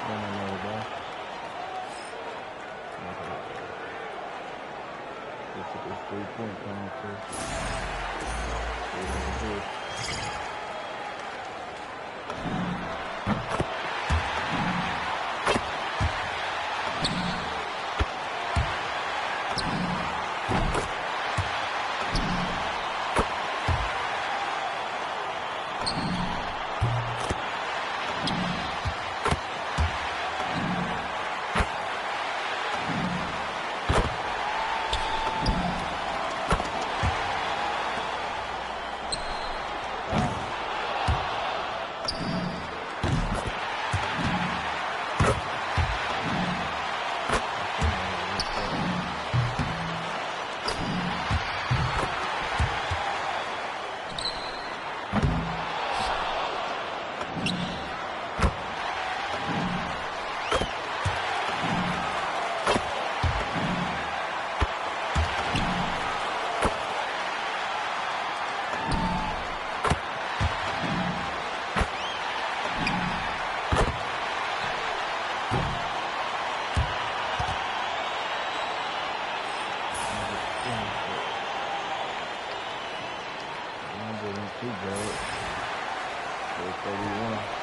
Then another ball. Get to this 3-point contest. Too bad. 431.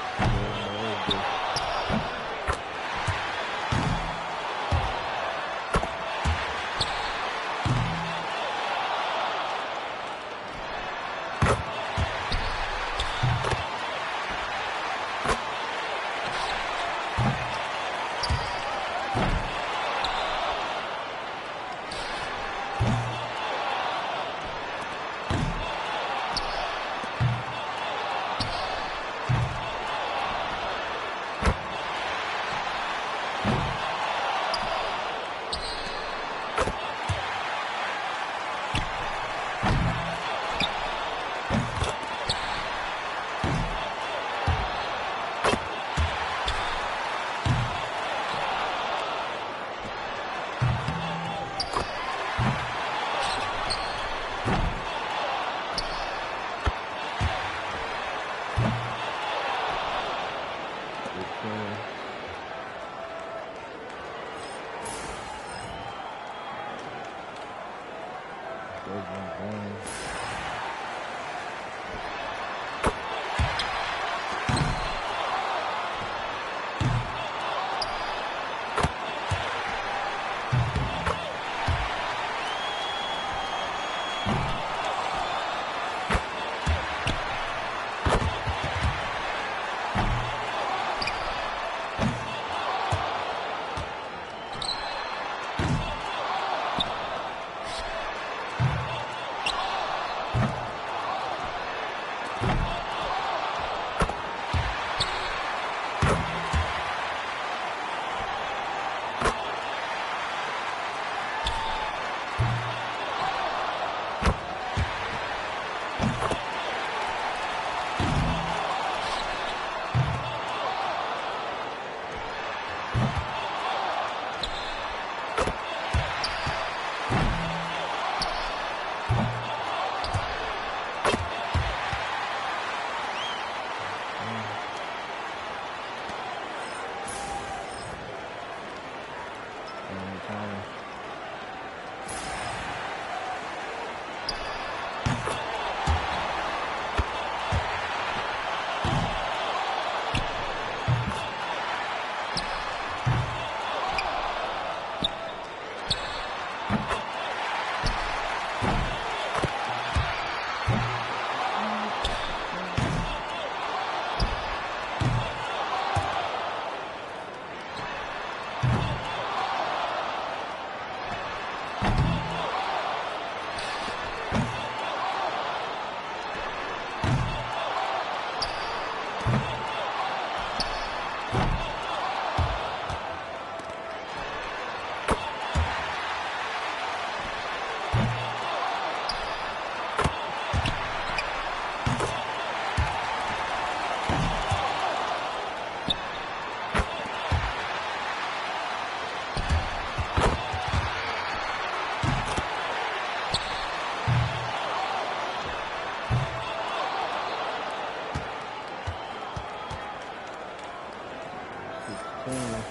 10.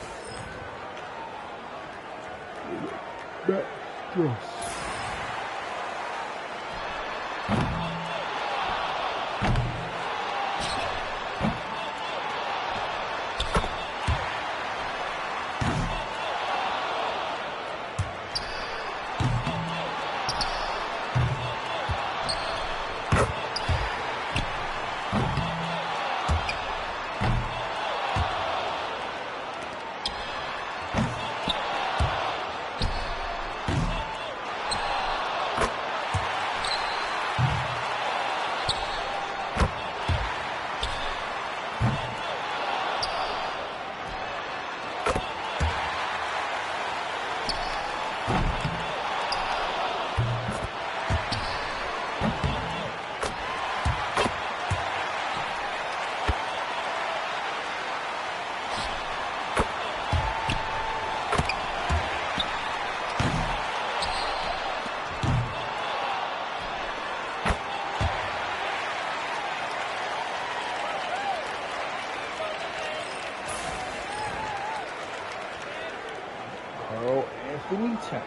Back thrust. Carl Anthony Towns.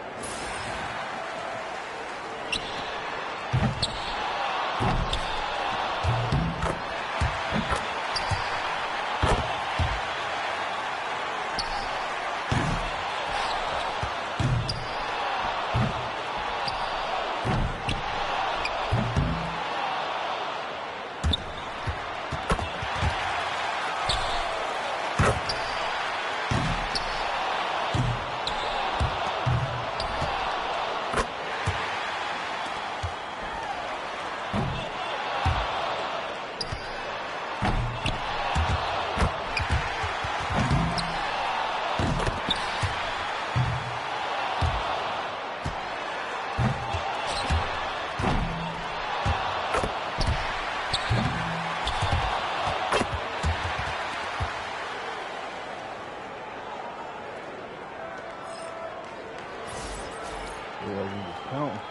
Yeah, we just count.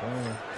Okay.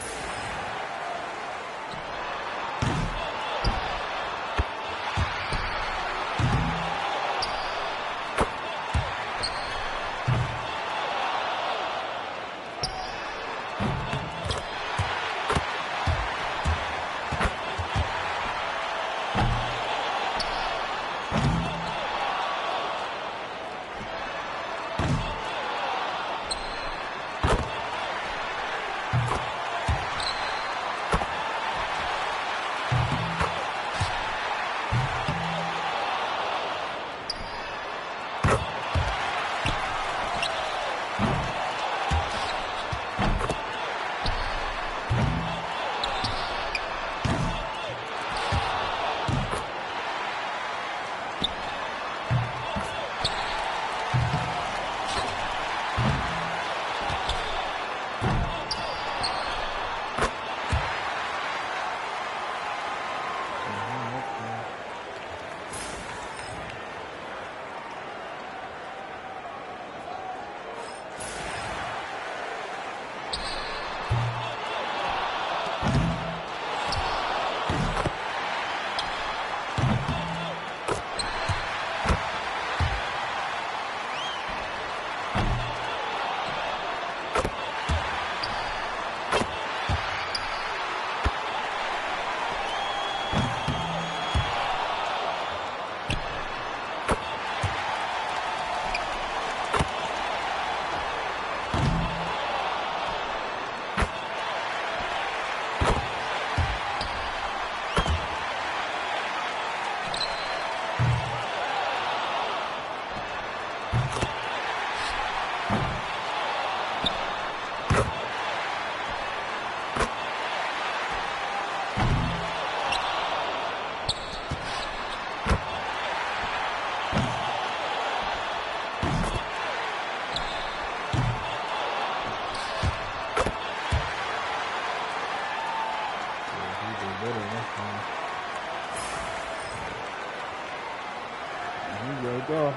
There you go.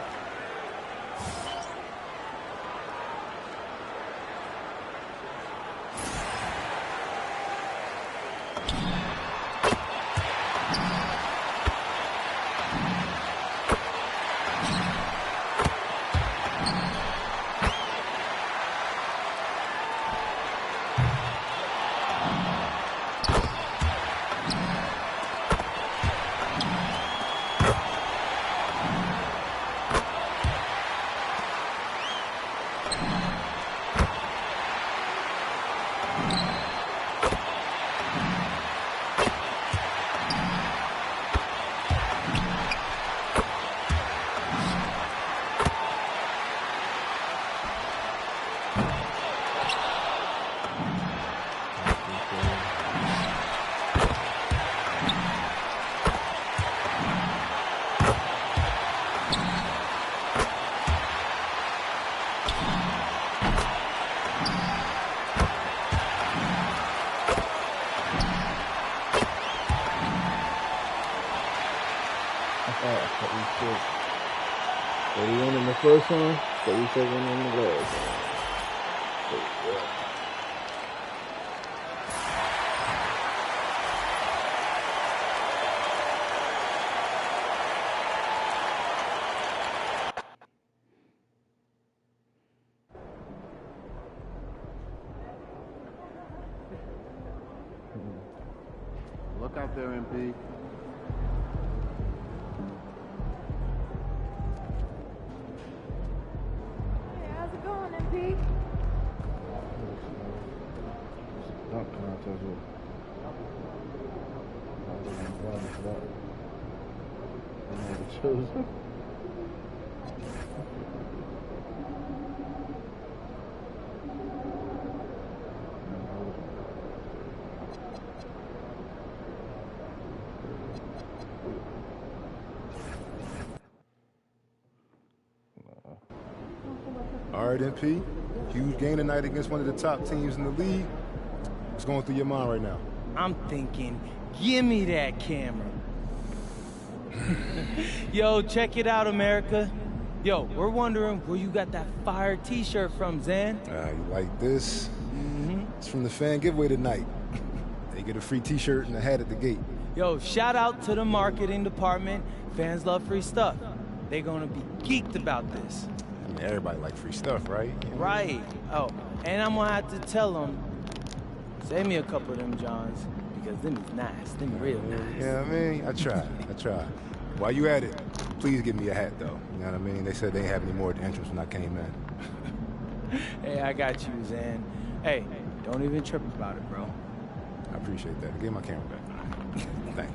36. 31 in the first one, 37 in the last one. Look out there, MP. Hey, how's it going, MP? Dunk contest with chosen. All right, MP. Huge game tonight against one of the top teams in the league. What's going through your mind right now? I'm thinking, give me that camera. Yo, check it out, America. Yo, we're wondering where you got that fire t-shirt from, Zan. You like this? It's from the fan giveaway tonight. They get a free t-shirt and a hat at the gate. Yo, shout out to the marketing department. Fans love free stuff. They're gonna be geeked about this. I mean, everybody like free stuff, right? Right. Oh, and I'm gonna have to tell them, save me a couple of them Johns, because them is nice, them real nice. Yeah, I mean, I try. While you at it, please give me a hat, though. You know what I mean? They said they didn't have any more at the entrance when I came in. Hey, I got you, Zan. Hey, don't even trip about it, bro. I appreciate that. Give my camera back. Thanks.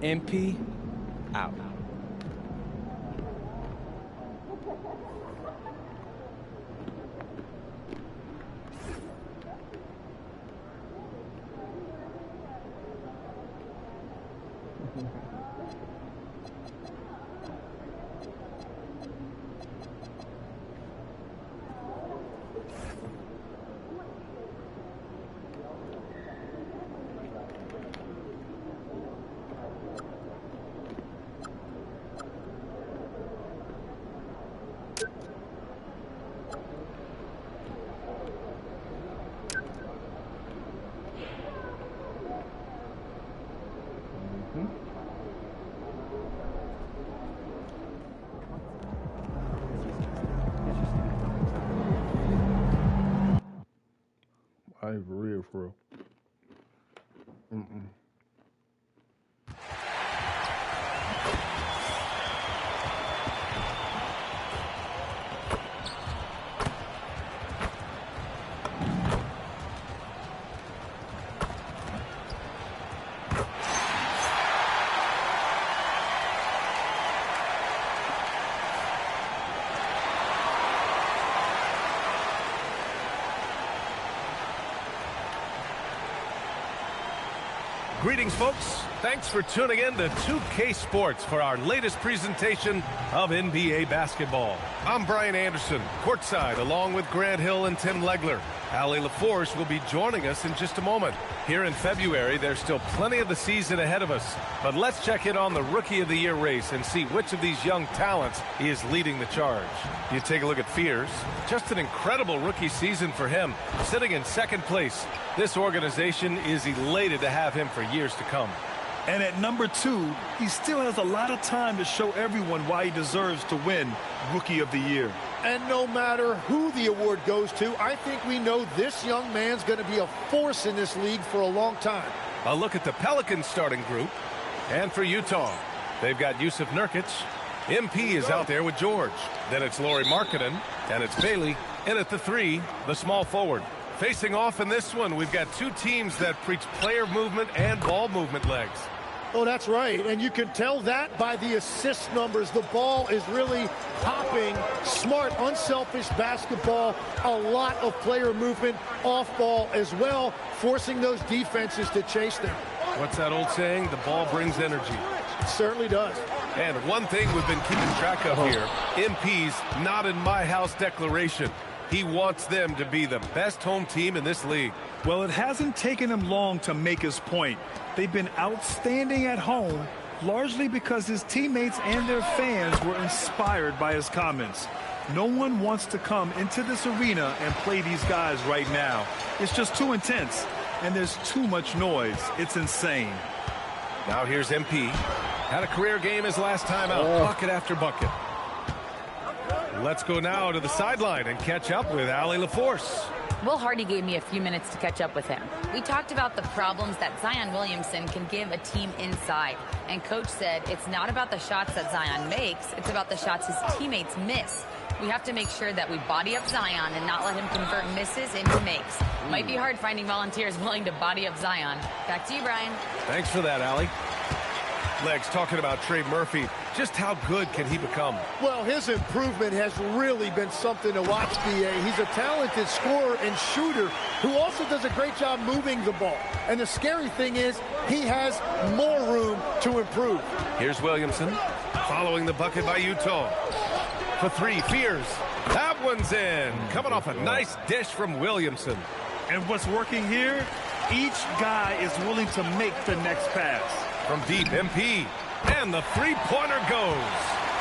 MP, out. I ain't for real, for real. Greetings, folks. Thanks for tuning in to 2K Sports for our latest presentation of NBA basketball. I'm Brian Anderson, courtside, along with Grant Hill and Tim Legler. Allie LaForce will be joining us in just a moment. Here in February, there's still plenty of the season ahead of us. But let's check in on the Rookie of the Year race and see which of these young talents is leading the charge. You take a look at Fears. Just an incredible rookie season for him, sitting in second place. This organization is elated to have him for years to come. And at number 2, he still has a lot of time to show everyone why he deserves to win Rookie of the Year. And no matter who the award goes to, I think we know this young man's going to be a force in this league for a long time. A look at the Pelicans starting group. And for Utah, they've got Yusuf Nurkic. MP is out there with George. Then it's Lauri Markkanen, and it's Bailey. And at the 3, the small forward. Facing off in this one, we've got two teams that preach player movement and ball movement legs. Oh, that's right. And you can tell that by the assist numbers. The ball is really popping. Smart, unselfish basketball. A lot of player movement off ball as well, forcing those defenses to chase them. What's that old saying? The ball brings energy. It certainly does. And one thing we've been keeping track of here, MP's not in my house declaration. He wants them to be the best home team in this league. Well, it hasn't taken him long to make his point. They've been outstanding at home, largely because his teammates and their fans were inspired by his comments. No one wants to come into this arena and play these guys right now. It's just too intense, and there's too much noise. It's insane. Now here's MP. Had a career game his last time out, bucket after bucket. Let's go now to the sideline and catch up with Allie LaForce. Will Hardy gave me a few minutes to catch up with him. We talked about the problems that Zion Williamson can give a team inside. And Coach said it's not about the shots that Zion makes, it's about the shots his teammates miss. We have to make sure that we body up Zion and not let him convert misses into makes. Might be hard finding volunteers willing to body up Zion. Back to you, Brian. Thanks for that, Allie. Legs talking about Trey Murphy. Just how good can he become? Well, his improvement has really been something to watch, B.A. He's a talented scorer and shooter who also does a great job moving the ball. And the scary thing is he has more room to improve. Here's Williamson following the bucket by Utah. For three, Fears. That one's in. Coming off a nice dish from Williamson. And what's working here? Each guy is willing to make the next pass. From deep, MP. And the three-pointer goes.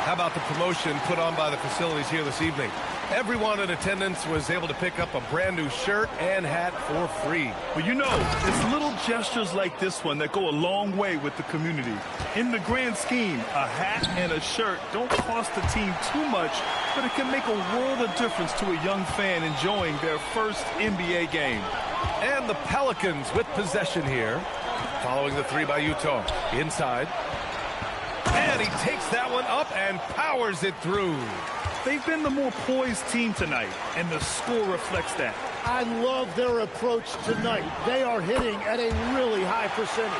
How about the promotion put on by the facilities here this evening? Everyone in attendance was able to pick up a brand new shirt and hat for free. Well, you know, it's little gestures like this one that go a long way with the community. In the grand scheme, a hat and a shirt don't cost the team too much, but it can make a world of difference to a young fan enjoying their first NBA game. And the Pelicans with possession here. Following the three by Utah. Inside. And he takes that one up and powers it through. They've been the more poised team tonight, and the score reflects that. I love their approach tonight. They are hitting at a really high percentage.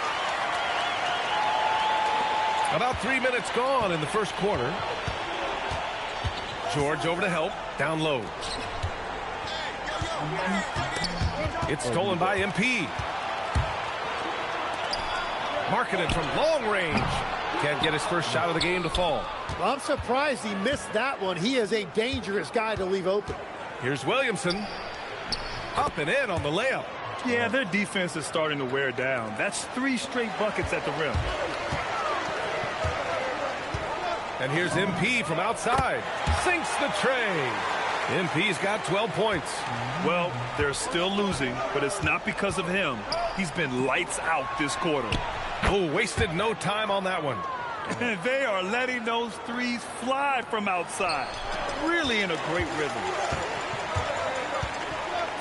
About 3 minutes gone in the first quarter. George over to help. Down low. It's stolen by MP. Markkanen from long range. Can't get his first shot of the game to fall. Well, I'm surprised he missed that one. He is a dangerous guy to leave open. Here's Williamson. Up and in on the layup. Yeah, their defense is starting to wear down. That's 3 straight buckets at the rim. And here's MP from outside. Sinks the tray. MP's got 12 points. Well, they're still losing, but it's not because of him. He's been lights out this quarter. Oh, wasted no time on that one. And they are letting those threes fly from outside. Really in a great rhythm.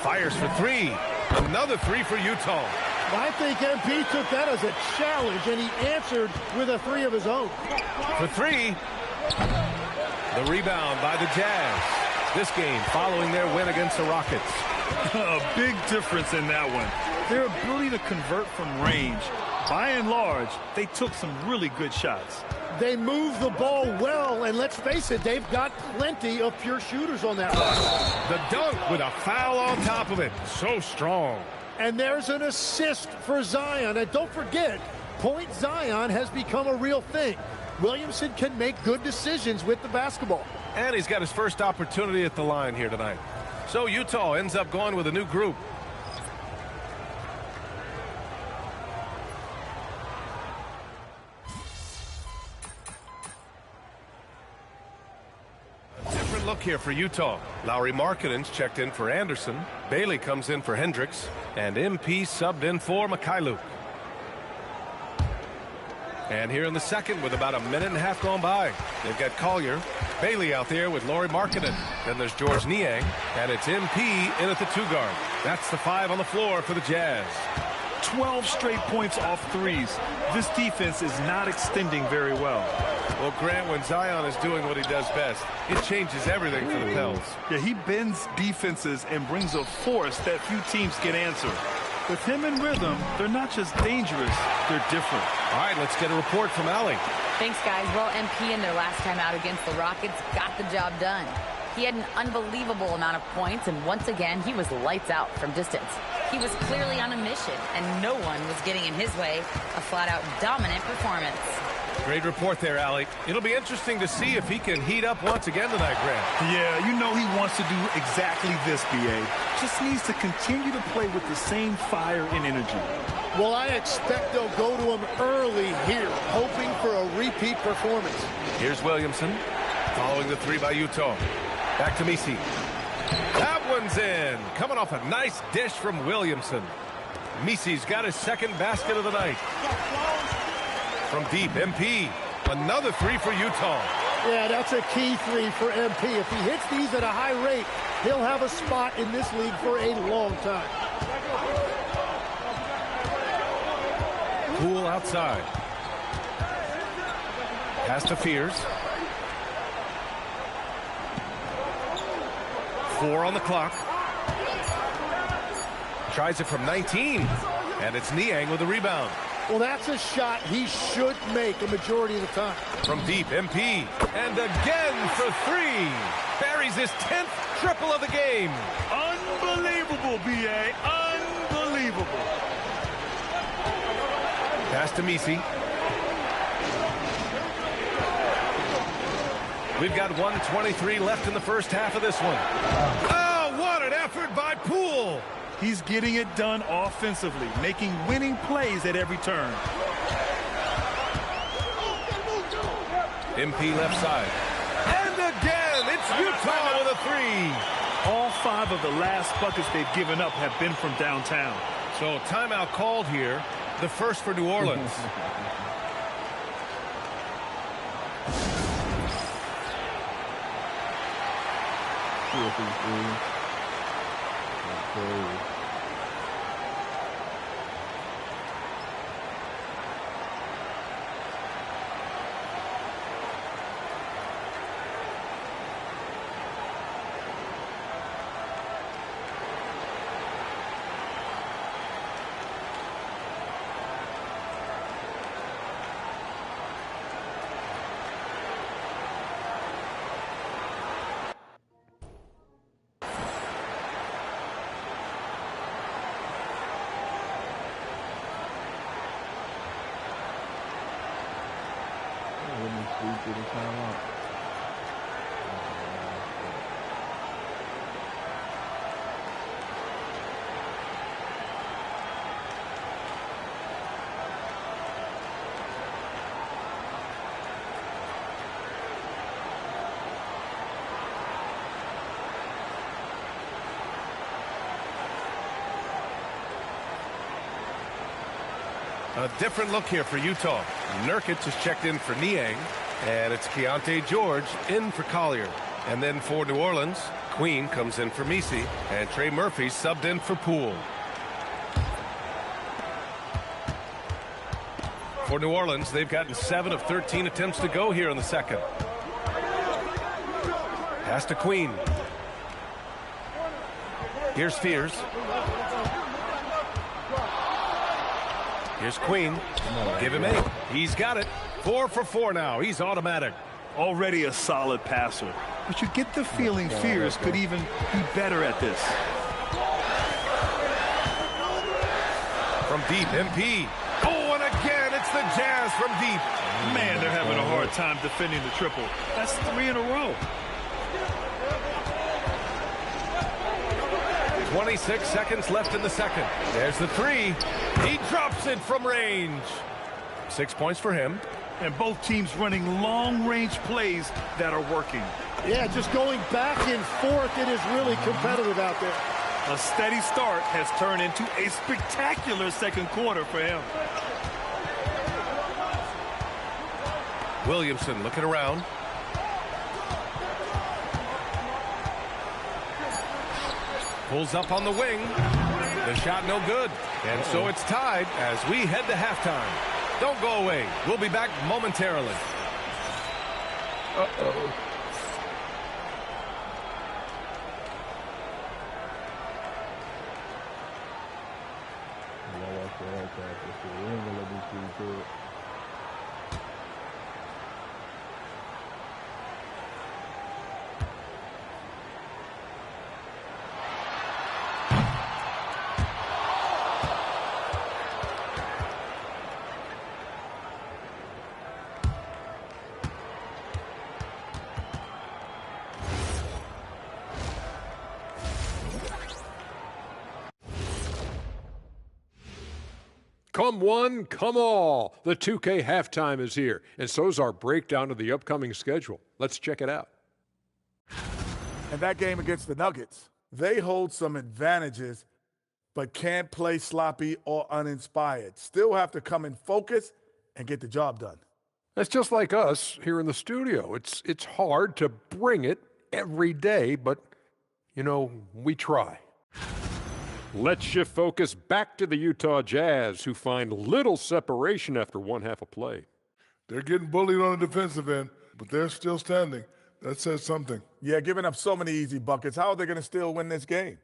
Fires for three. Another three for Utah. I think MP took that as a challenge, and he answered with a three of his own. For three. The rebound by the Jazz. This game following their win against the Rockets. A big difference in that one. Their ability to convert from range. By and large, they took some really good shots. They move the ball well, and let's face it, they've got plenty of pure shooters on that line. The dunk with a foul on top of it. So strong. And there's an assist for Zion. And don't forget, Point Zion has become a real thing. Williamson can make good decisions with the basketball. And he's got his first opportunity at the line here tonight. So Utah ends up going with a new group. Different look here for Utah. Lauri Markkanen's checked in for Anderson. Bailey comes in for Hendricks. And MP subbed in for Mikhailuk. And here in the second with about a minute and a half gone by. They've got Collier. Bailey out there with Lauri Markkanen. Then there's Georges Niang. And it's MP in at the 2 guard. That's the 5 on the floor for the Jazz. 12 straight points off threes. This defense is not extending very well. Well, Grant, when Zion is doing what he does best, it changes everything for the Pels. Yeah, he bends defenses and brings a force that few teams can answer. With him in rhythm, they're not just dangerous, they're different. All right, let's get a report from Allie. Thanks, guys. Well, MP in their last time out against the Rockets got the job done. He had an unbelievable amount of points, and once again, he was lights out from distance. He was clearly on a mission, and no one was getting in his way. A flat-out dominant performance. Great report there, Allie. It'll be interesting to see if he can heat up once again tonight, Grant. Yeah, you know he wants to do exactly this, B.A. Just needs to continue to play with the same fire and energy. Well, I expect they'll go to him early here, hoping for a repeat performance. Here's Williamson, following the three by Utah. Back to Misi. That one's in. Coming off a nice dish from Williamson. Misi's got his second basket of the night. From deep, MP. Another three for Utah. Yeah, that's a key three for MP. If he hits these at a high rate, he'll have a spot in this league for a long time. Poole outside. Pass to Fears. 4 on the clock. Tries it from 19. And it's Niang with the rebound. Well, that's a shot he should make a majority of the time. From deep, MP. And again for 3. Buries his 10th triple of the game. Unbelievable, B.A. Unbelievable. Pass to Misi. We've got 1:23 left in the first half of this one. Oh, what an effort by Poole. He's getting it done offensively, making winning plays at every turn. MP left side. And again, it's Utah with a 3. All 5 of the last buckets they've given up have been from downtown. So timeout called here, the first for New Orleans. A different look here for Utah. Nurkic has checked in for Niang, and it's Keontae George in for Collier. And then for New Orleans, Queen comes in for Misi, and Trey Murphy subbed in for Poole. For New Orleans, they've gotten 7 of 13 attempts to go here in the second. Pass to Queen. Here's Fears. Here's Queen. Give him 8. He's got it. 4 for 4 now. He's automatic. Already a solid passer. But you get the feeling Fears could even be better at this. From deep, MP. Oh, and again, it's the Jazz from deep. Man, they're having a hard time defending the triple. That's 3 in a row. 26 seconds left in the second. There's the 3. He drops it from range. 6 points for him. And both teams running long-range plays that are working. Yeah, just going back and forth. It is really competitive out there. A steady start has turned into a spectacular second quarter for him. Williamson looking around. Pulls up on the wing. The shot no good. And so it's tied as we head to halftime. Don't go away. We'll be back momentarily. Uh-oh. Come one, come all. The 2K halftime is here, and so's our breakdown of the upcoming schedule. Let's check it out. And that game against the Nuggets, they hold some advantages, but can't play sloppy or uninspired. Still have to come in focus and get the job done. That's just like us here in the studio. It's hard to bring it every day, but, you know, we try. Let's shift focus back to the Utah Jazz, who find little separation after one half of play. They're getting bullied on the defensive end, but they're still standing. That says something. Yeah, giving up so many easy buckets. How are they going to still win this game?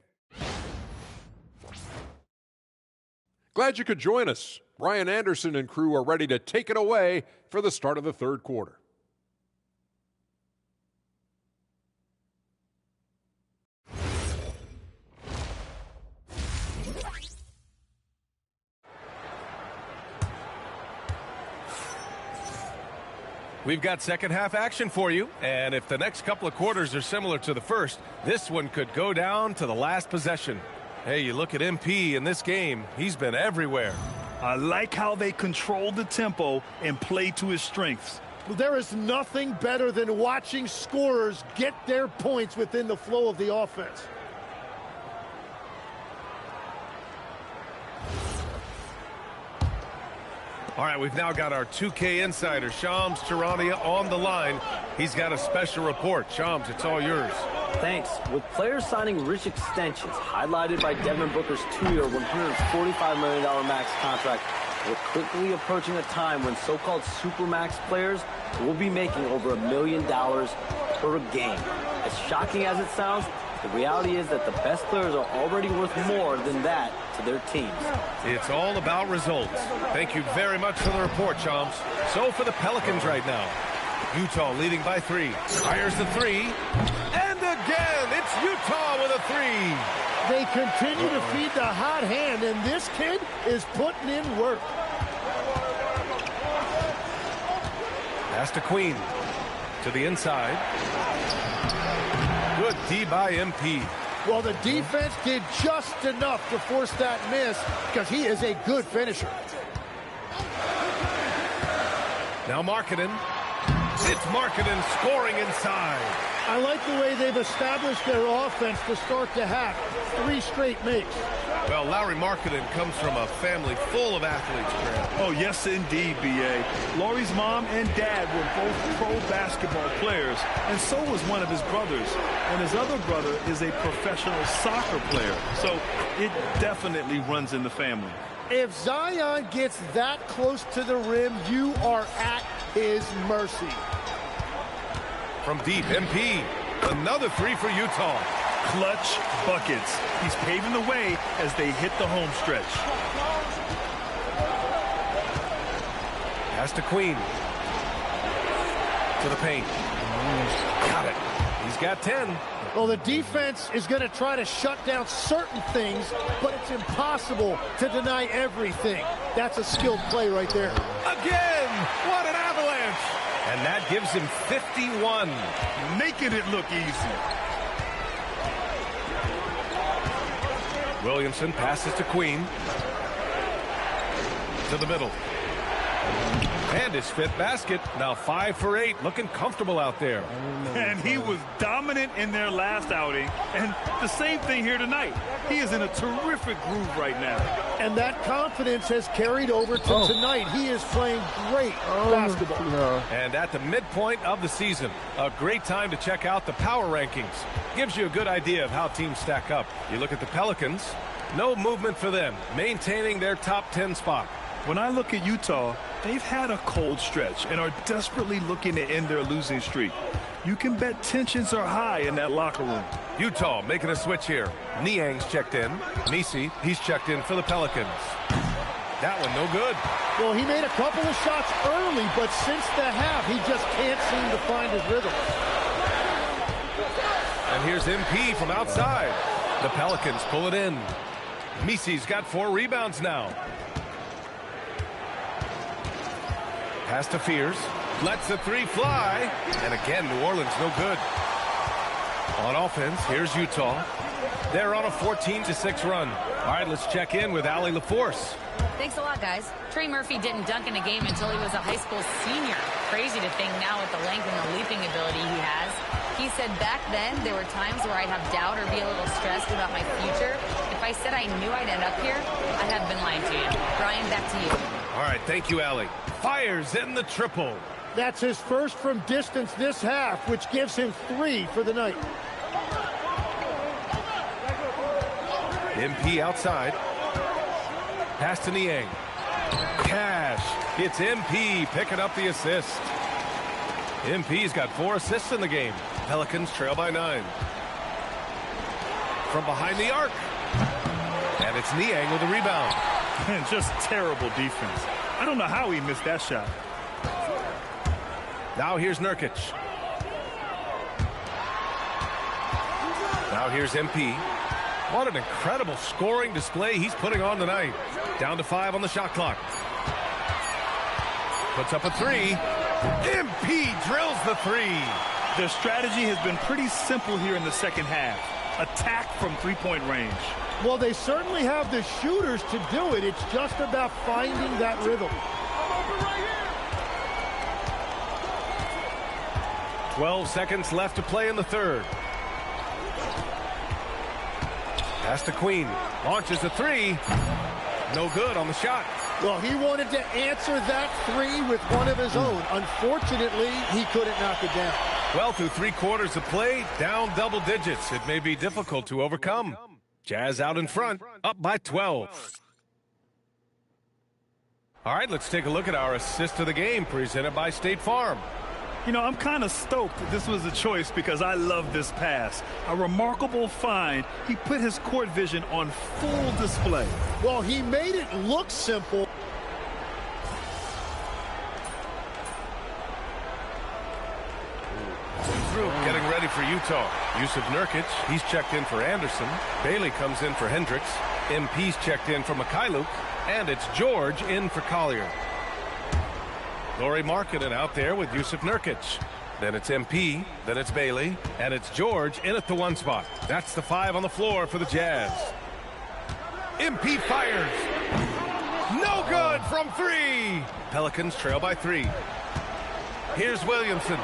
Glad you could join us. Brian Anderson and crew are ready to take it away for the start of the third quarter. We've got second half action for you, and if the next couple of quarters are similar to the first, this one could go down to the last possession. Hey, you look at MP in this game, he's been everywhere. I like how they control the tempo and play to his strengths. There is nothing better than watching scorers get their points within the flow of the offense. All right, we've now got our 2K insider, Shams Charania, on the line. He's got a special report. Shams, it's all yours. Thanks. With players signing rich extensions, highlighted by Devin Booker's 2-year, $145 million max contract, we're quickly approaching a time when so-called supermax players will be making over $1 million per game. As shocking as it sounds, the reality is that the best players are already worth more than that to their teams. It's all about results. Thank you very much for the report, Shams. So for the Pelicans right now, Utah leading by 3. Fires the 3. And again, it's Utah with a 3. They continue to feed the hot hand, and this kid is putting in work. Pass to Queen. To the inside. Good D by MP. Well, the defense did just enough to force that miss because he is a good finisher. Now Markkanen. It's Markkanen scoring inside. I like the way they've established their offense to start the half. 3 straight makes. Well, Lauri Markkanen comes from a family full of athletes, Grant. Oh, yes, indeed, B.A. Lauri's mom and dad were both pro basketball players, and so was one of his brothers. And his other brother is a professional soccer player. So it definitely runs in the family. If Zion gets that close to the rim, you are at his mercy. From deep, MP. Another 3 for Utah. Clutch buckets. He's paving the way as they hit the home stretch. Pass to Queen. To the paint. Got it. He's got 10. Well, the defense is going to try to shut down certain things, but it's impossible to deny everything. That's a skilled play right there. Again! What an avalanche! And that gives him 51. Making it look easy. Williamson passes to Queen. To the middle. And his 5th basket. Now 5 for 8. Looking comfortable out there. And he was dominant in their last outing. And the same thing here tonight. He is in a terrific groove right now. And that confidence has carried over to tonight. He is playing great basketball. No. And at the midpoint of the season, a great time to check out the power rankings. Gives you a good idea of how teams stack up. You look at the Pelicans, no movement for them, maintaining their top 10 spot. When I look at Utah, they've had a cold stretch and are desperately looking to end their losing streak. You can bet tensions are high in that locker room. Utah making a switch here. Niang's checked in. Messi, he's checked in for the Pelicans. That one no good. Well, he made a couple of shots early, but since the half, he just can't seem to find his rhythm. And here's MP from outside. The Pelicans pull it in. Messi's got 4 rebounds now. Pass to Fears. Lets the 3 fly. And again, New Orleans no good. On offense, here's Utah. They're on a 14-6 run. All right, let's check in with Allie LaForce. Thanks a lot, guys. Trey Murphy didn't dunk in a game until he was a high school senior. Crazy to think now with the length and the leaping ability he has. He said back then there were times where I'd have doubt or be a little stressed about my future. If I said I knew I'd end up here, I'd have been lying to you. Brian, back to you. All right, thank you, Allie. Fires in the triple. That's his first from distance this half, which gives him 3 for the night. MP outside. Pass to Niang. Cash. It's MP picking up the assist. MP's got 4 assists in the game. Pelicans trail by 9. From behind the arc. And it's Niang with the rebound. And just terrible defense. I don't know how he missed that shot. Now here's Nurkic. Now here's MP. What an incredible scoring display he's putting on tonight. Down to 5 on the shot clock. Puts up a 3. MP drills the 3. Their strategy has been pretty simple here in the second half. Attack from three-point range. Well, they certainly have the shooters to do it. It's just about finding that rhythm. 12 seconds left to play in the third. Pass to Queen. Launches a 3. No good on the shot. Well, he wanted to answer that 3 with one of his own. Unfortunately, he couldn't knock it down. Well, through 3 quarters of play, down double digits. It may be difficult to overcome. Jazz out in front, up by 12. All right, let's take a look at our assist of the game presented by State Farm. You know, I'm kind of stoked that this was a choice because I love this pass. A remarkable find. He put his court vision on full display. Well, he made it look simple. Getting ready for Utah. Yusuf Nurkic, he's checked in for Anderson. Bailey comes in for Hendricks. MP's checked in for Mikhailuk. And it's George in for Collier. Lauri Markkanen out there with Yusuf Nurkic. Then it's MP, then it's Bailey, and it's George in at the 1 spot. That's the 5 on the floor for the Jazz. MP fires. No good from 3. Pelicans trail by 3. Here's Williamson.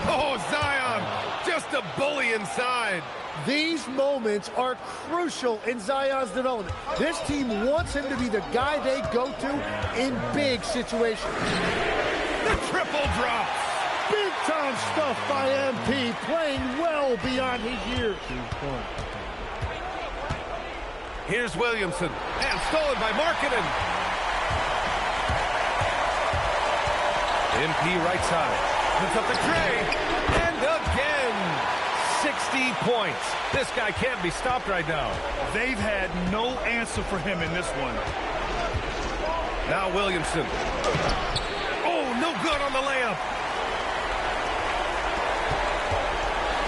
Oh, Zion, just a bully inside. These moments are crucial in Zion's development. This team wants him to be the guy they go to in big situations. The triple drops. Big time stuff by MP, playing well beyond his years. Here's Williamson, and stolen by Markkanen. MP right side. Puts up the tray, and again. 60 points. This guy can't be stopped right now. They've had no answer for him in this one. Now Williamson. Oh, no good on the layup.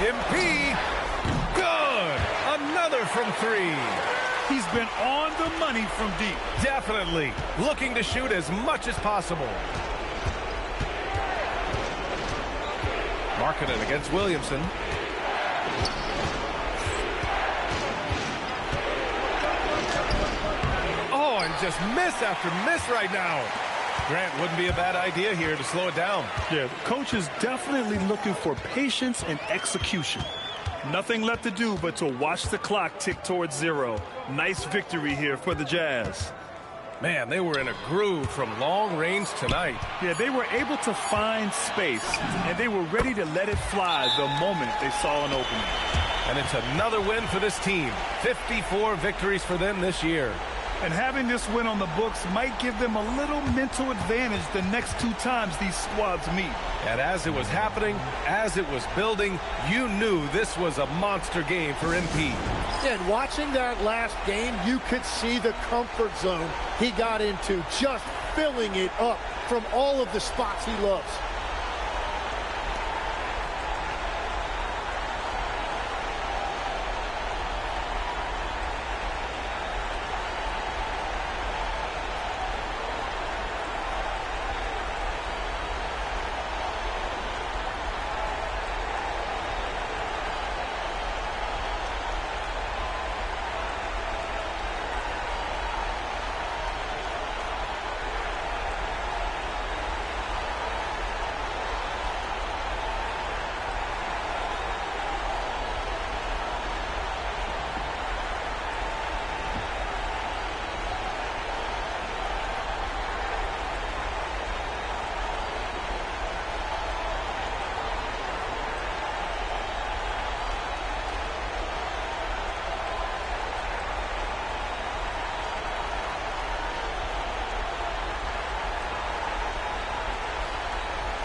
MP. Good. Another from 3. He's been on the money from deep. Definitely. Looking to shoot as much as possible. Markkanen against Williamson. Oh, and just miss after miss right now. Grant, wouldn't be a bad idea here to slow it down. Yeah, the coach is definitely looking for patience and execution. Nothing left to do but to watch the clock tick towards 0. Nice victory here for the Jazz. Man, they were in a groove from long range tonight. Yeah, they were able to find space, and they were ready to let it fly the moment they saw an opening. And it's another win for this team. 54 victories for them this year. And having this win on the books might give them a little mental advantage the next 2 times these squads meet. And as it was happening, as it was building, you knew this was a monster game for MP. And watching that last game, you could see the comfort zone he got into, just filling it up from all of the spots he loves.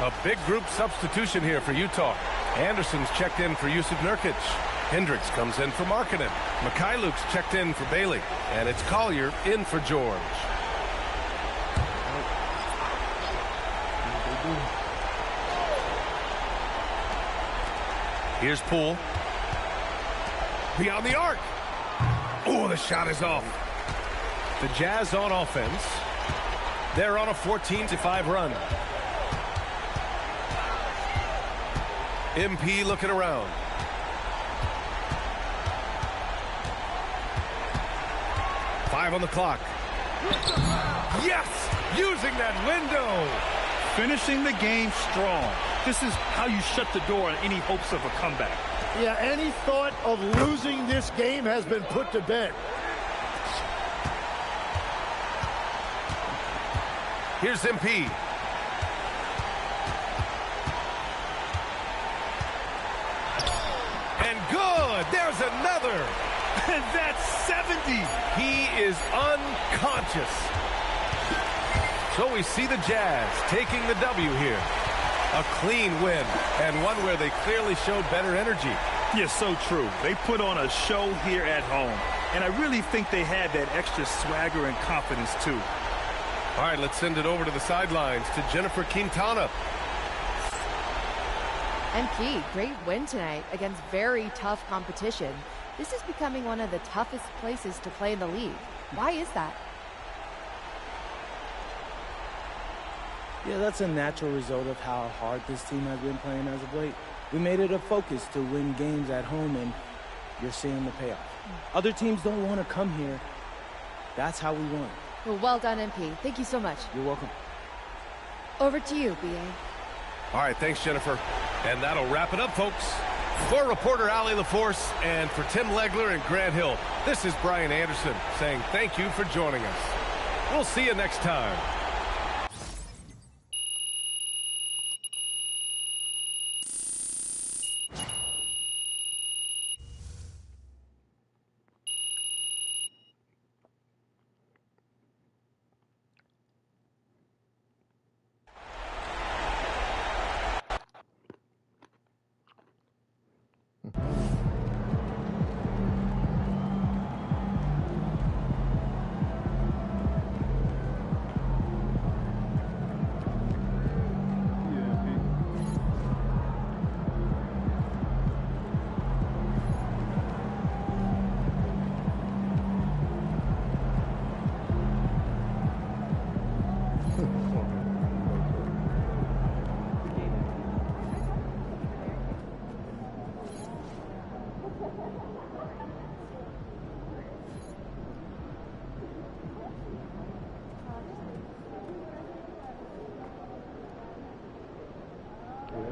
A big group substitution here for Utah. Anderson's checked in for Yusuf Nurkic. Hendricks comes in for Markkanen. Mikhailuk's checked in for Bailey. And it's Collier in for George. Here's Poole. Beyond the arc. Oh, the shot is off. The Jazz on offense. They're on a 14-5 run. MP looking around. Five on the clock. Yes! Using that window. Finishing the game strong. This is how you shut the door on any hopes of a comeback. Yeah, any thought of losing this game has been put to bed. Here's MP. And good. There's another. And that's 70. He is unconscious. So we see the Jazz taking the W here. A clean win, and one where they clearly showed better energy. Yeah, so true. They put on a show here at home, and I really think they had that extra swagger and confidence, too. All right, let's send it over to the sidelines to Jennifer Quintana. MP, great win tonight against very tough competition. This is becoming one of the toughest places to play in the league. Why is that? Yeah, that's a natural result of how hard this team has been playing as of late. We made it a focus to win games at home, and you're seeing the payoff. Other teams don't want to come here. That's how we won. Well done, MP. Thank you so much. You're welcome. Over to you, B.A. All right, thanks, Jennifer. And that'll wrap it up, folks. For reporter Allie LaForce and for Tim Legler and Grant Hill, this is Brian Anderson saying thank you for joining us. We'll see you next time.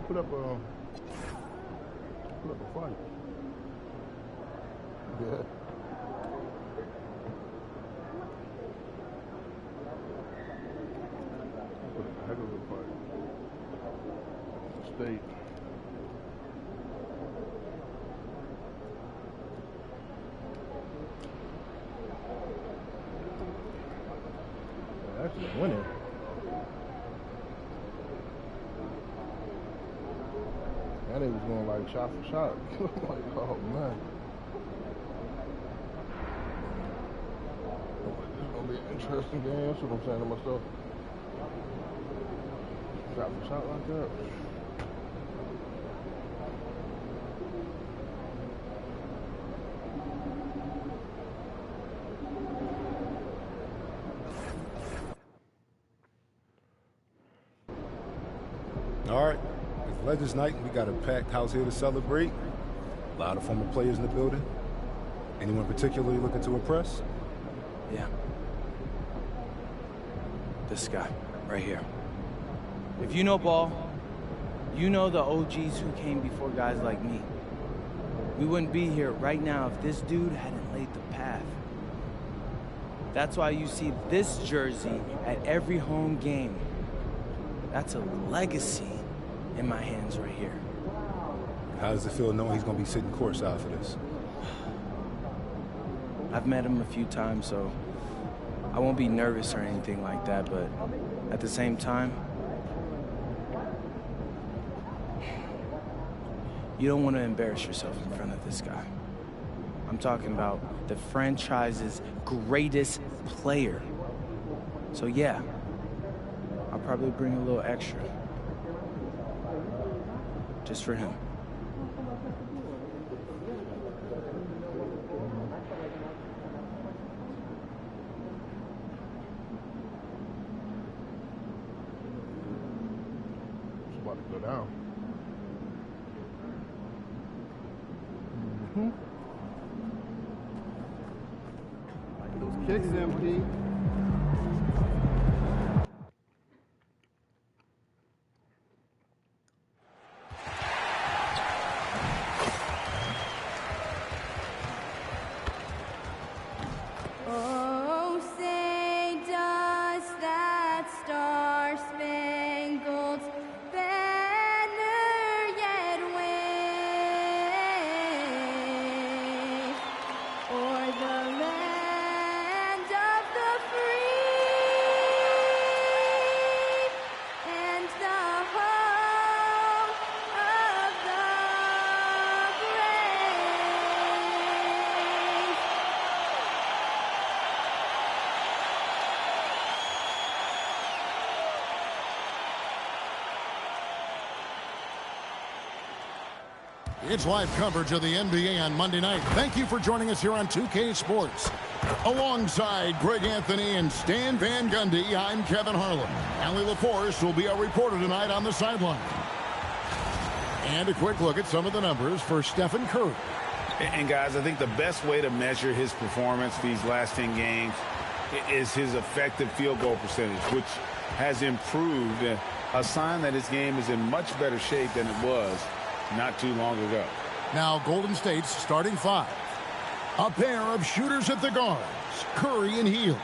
Put up a fight. Yeah. Put a heck of a fight. State. Actually winning. And it was going like shot for shot. Like, oh man. It's gonna be an interesting game. That's what I'm saying to myself. Shot for shot like that. All right. It's Legends Night. We got a packed house here to celebrate. A lot of former players in the building. Anyone particularly looking to impress? Yeah. This guy, right here. If you know ball, you know the OGs who came before guys like me. We wouldn't be here right now if this dude hadn't laid the path. That's why you see this jersey at every home game. That's a legacy in my hands right here. How does it feel knowing he's going to be sitting courtside for this? I've met him a few times, so I won't be nervous or anything like that, but at the same time, You don't want to embarrass yourself in front of this guy. I'm talking about the franchise's greatest player. So yeah, I'll probably bring a little extra. Just for him. It's about to go down. Like those kicks, MP. Oh, say does that star-spangled banner yet wave o'er the land of the free and the home of the brave? It's live coverage of the NBA on Monday night. Thank you for joining us here on 2K Sports. Alongside Greg Anthony and Stan Van Gundy, I'm Kevin Harlan. Allie LaForce will be our reporter tonight on the sideline. And a quick look at some of the numbers for Stephen Curry. And guys, I think the best way to measure his performance these last 10 games is his effective field goal percentage, which has improved, a sign that his game is in much better shape than it was not too long ago. Now Golden State's starting five. A pair of shooters at the guards, Curry and Hield.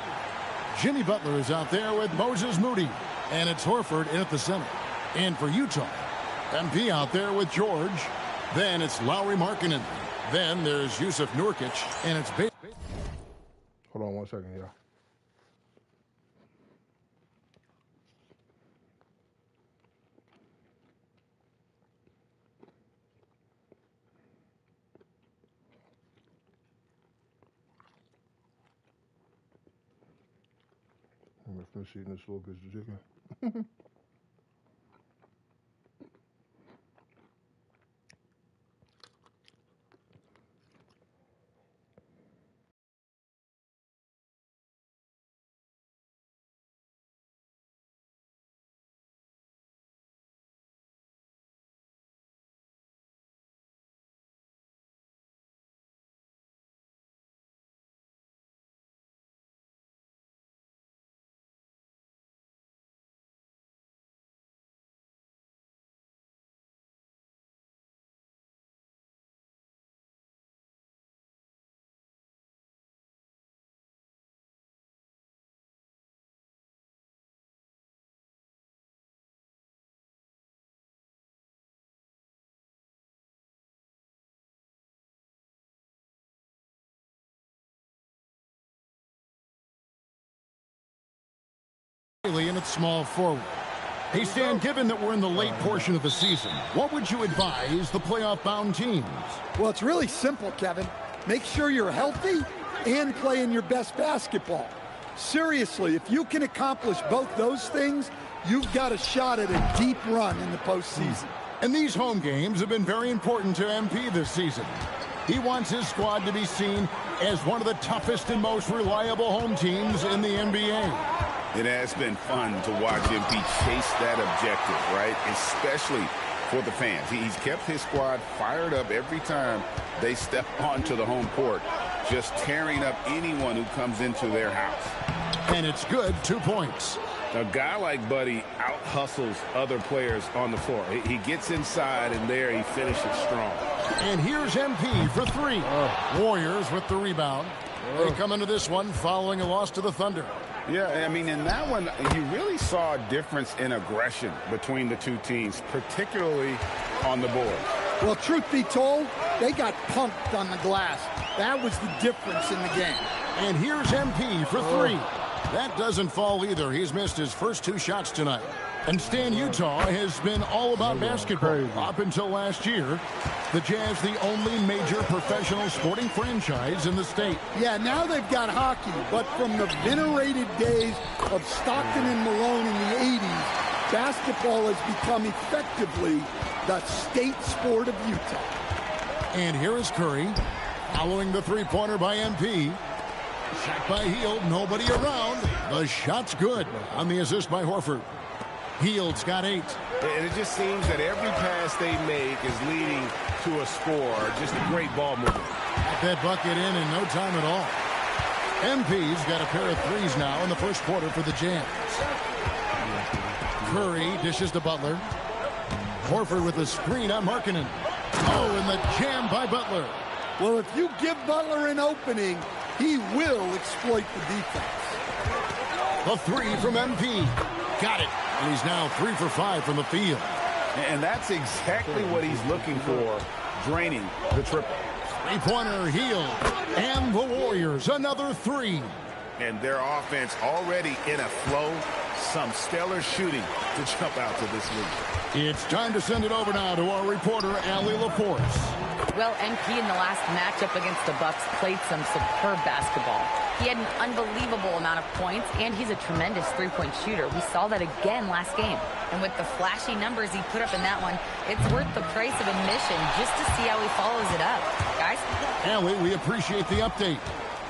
Jimmy Butler is out there with Moses Moody. And it's Horford in at the center. And for Utah, MP out there with George. Then it's Lauri Markkanen. Then there's Yusuf Nurkic. And it's... Hold on 1 second, y'all. I'm gonna finish eating this little piece of chicken. In its small forward. Hey, Stan, given that we're in the late portion of the season, what would you advise the playoff-bound teams? Well, it's really simple, Kevin. Make sure you're healthy and playing your best basketball. Seriously, if you can accomplish both those things, you've got a shot at a deep run in the postseason. And these home games have been very important to MP this season. He wants his squad to be seen as one of the toughest and most reliable home teams in the NBA. It has been fun to watch MP chase that objective, right? Especially for the fans. He's kept his squad fired up every time they step onto the home court, just tearing up anyone who comes into their house. And it's good, 2 points. A guy like Buddy out-hustles other players on the floor. He gets inside, and there he finishes strong. And here's MP for three. Warriors with the rebound. They come into this one following a loss to the Thunder. Yeah, I mean, in that one, you really saw a difference in aggression between the two teams, particularly on the board. Well, truth be told, they got punked on the glass. That was the difference in the game. And here's MP for three. That doesn't fall either. He's missed his first 2 shots tonight. And Stan, Utah has been all about basketball up until last year. The Jazz, the only major professional sporting franchise in the state. Yeah, now they've got hockey, but from the venerated days of Stockton and Malone in the 80s, basketball has become effectively the state sport of Utah. And here is Curry, following the three-pointer by MP. Shot by Hield, nobody around. The shot's good on the assist by Horford. Hield's got 8. And it just seems that every pass they make is leading to a score. Just a great ball movement. Got that bucket in no time at all. MP's got a pair of threes now in the first quarter for the Jazz. Curry dishes to Butler. Horford with a screen on Markkanen. Oh, and the jam by Butler. Well, if you give Butler an opening, he will exploit the defense. The 3 from MP. Got it. And he's now 3 for 5 from the field. And that's exactly what he's looking for, draining the triple. Three-pointer Hield. And the Warriors, another 3. And their offense already in a flow. Some stellar shooting to jump out to this lead. It's time to send it over now to our reporter, Allie LaForce. Well, MP in the last matchup against the Bucks played some superb basketball. He had an unbelievable amount of points, and he's a tremendous three-point shooter. We saw that again last game. And with the flashy numbers he put up in that one, it's worth the price of admission just to see how he follows it up. Guys? Allie, we appreciate the update.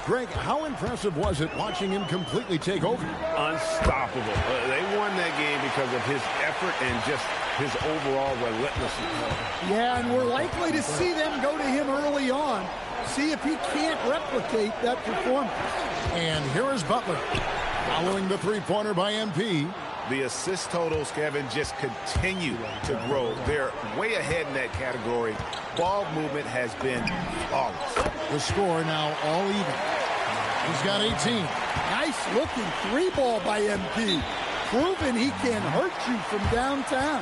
Greg, how impressive was it watching him completely take over? Unstoppable. They won that game because of his effort and just his overall relentlessness. Yeah, and we're likely to see them go to him early on. See if he can't replicate that performance. And here is Butler. Following the three-pointer by MP. The assist totals, Kevin, just continue to grow. They're way ahead in that category. Ball movement has been flawless. The score now all even. He's got 18. Nice looking 3-ball by MP. Proving he can hurt you from downtown.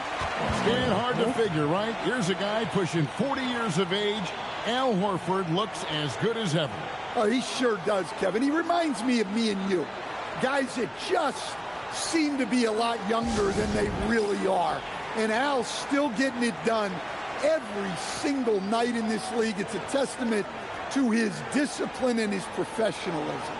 Stand hard to figure, right? Here's a guy pushing 40 years of age. Al Horford looks as good as ever. Oh, he sure does, Kevin. He reminds me of me and you. Guys that just seem to be a lot younger than they really are. And Al's still getting it done every single night in this league. It's a testament to his discipline and his professionalism.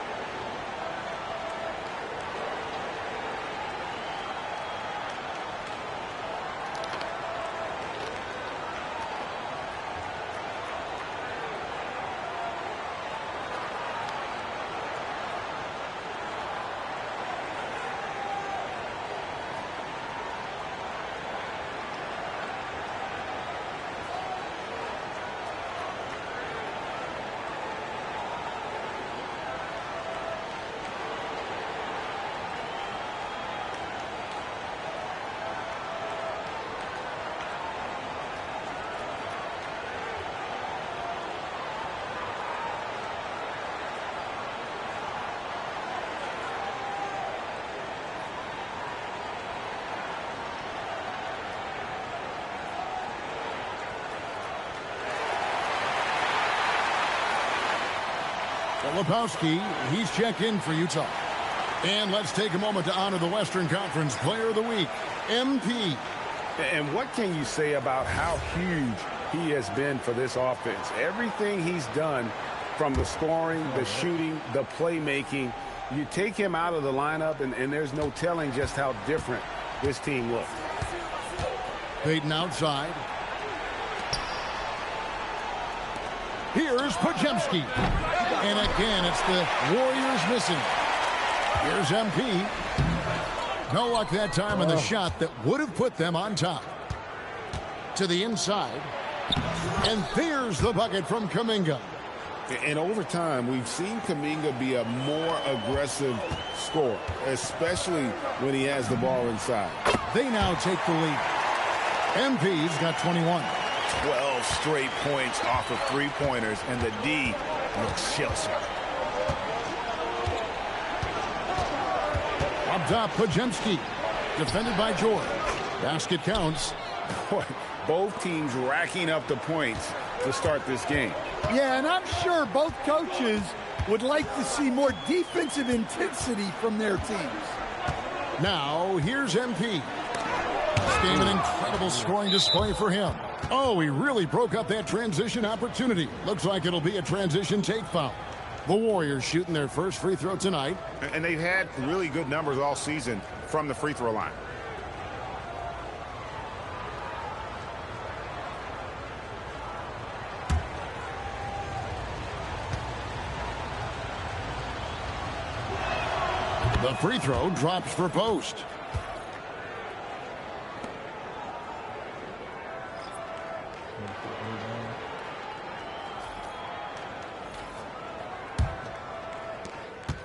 Filipowski, he's checked in for Utah. And let's take a moment to honor the Western Conference Player of the Week, MP. And what can you say about how huge he has been for this offense? Everything he's done, from the scoring, the shooting, the playmaking, you take him out of the lineup, and there's no telling just how different this team looks. Payton outside. Here's Podziemski. And again, it's the Warriors missing. Here's MP. No luck that time on the shot that would have put them on top. To the inside. And there's the bucket from Kuminga. And over time, we've seen Kuminga be a more aggressive scorer, especially when he has the ball inside. They now take the lead. MP's got 21. 12 straight points off of three-pointers, and the D looks chill-sir. Up top, Podziemski. Defended by George. Basket counts. Both teams racking up the points to start this game. Yeah, and I'm sure both coaches would like to see more defensive intensity from their teams. Now, here's MP. This game an incredible scoring display for him. Oh, he really broke up that transition opportunity. Looks like it'll be a transition take foul. The Warriors shooting their first free throw tonight. And they've had really good numbers all season from the free throw line. The free throw drops for Post.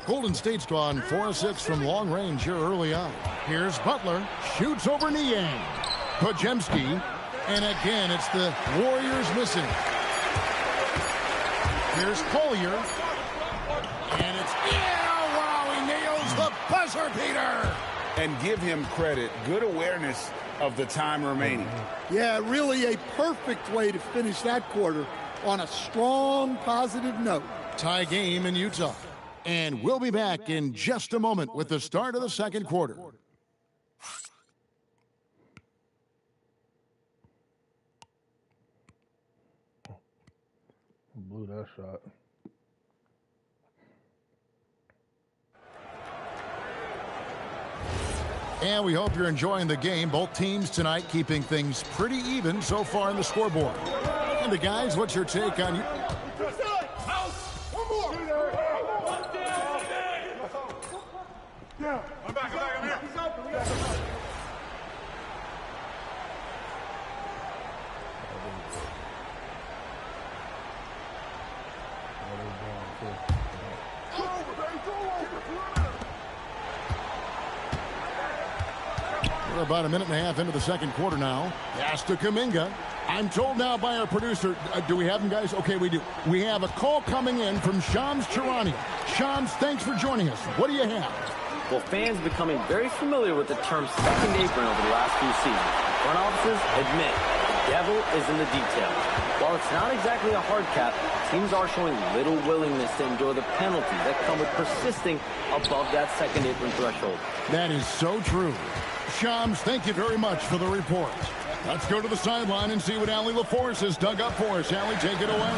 Golden State's gone 4-6 from long range here early on. Here's Butler, shoots over Niang. Podziemski, and again it's the Warriors missing. Here's Collier, and it's wow, he nails the buzzer beater. And give him credit, good awareness of the time remaining. Yeah, really a perfect way to finish that quarter on a strong, positive note. Tie game in Utah. And we'll be back in just a moment with the start of the second quarter. Blew that shot. And we hope you're enjoying the game. Both teams tonight keeping things pretty even so far in the scoreboard. And the guys, what's your take on you? I'm back, I'm here. We're about a minute and a half into the second quarter now. Pass to Kuminga. I'm told now by our producer, do we have him, guys? Okay, we do. We have a call coming in from Shams Charania. Shams, thanks for joining us. What do you have? Well, fans becoming very familiar with the term second apron over the last few seasons. Front offices admit the devil is in the details. While it's not exactly a hard cap, teams are showing little willingness to endure the penalties that come with persisting above that second apron threshold. That is so true. Shams, thank you very much for the report. Let's go to the sideline and see what Allie LaForce has dug up for us. Allie, take it away.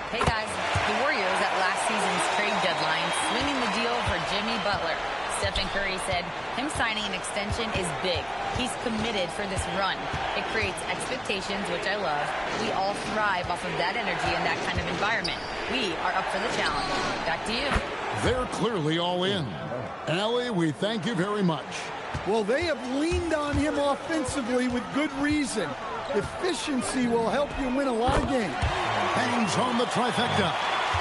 Hey guys, the Warriors at last season's trade deadline swinging the deal for Jimmy Butler. Stephen Curry said him signing an extension is big. He's committed for this run. It creates expectations, which I love. We all thrive off of that energy and that kind of environment. We are up for the challenge. Back to you. They're clearly all in. Allie, we thank you very much. Well, they have leaned on him offensively with good reason. Efficiency will help you win a lot of games. Bangs home the trifecta.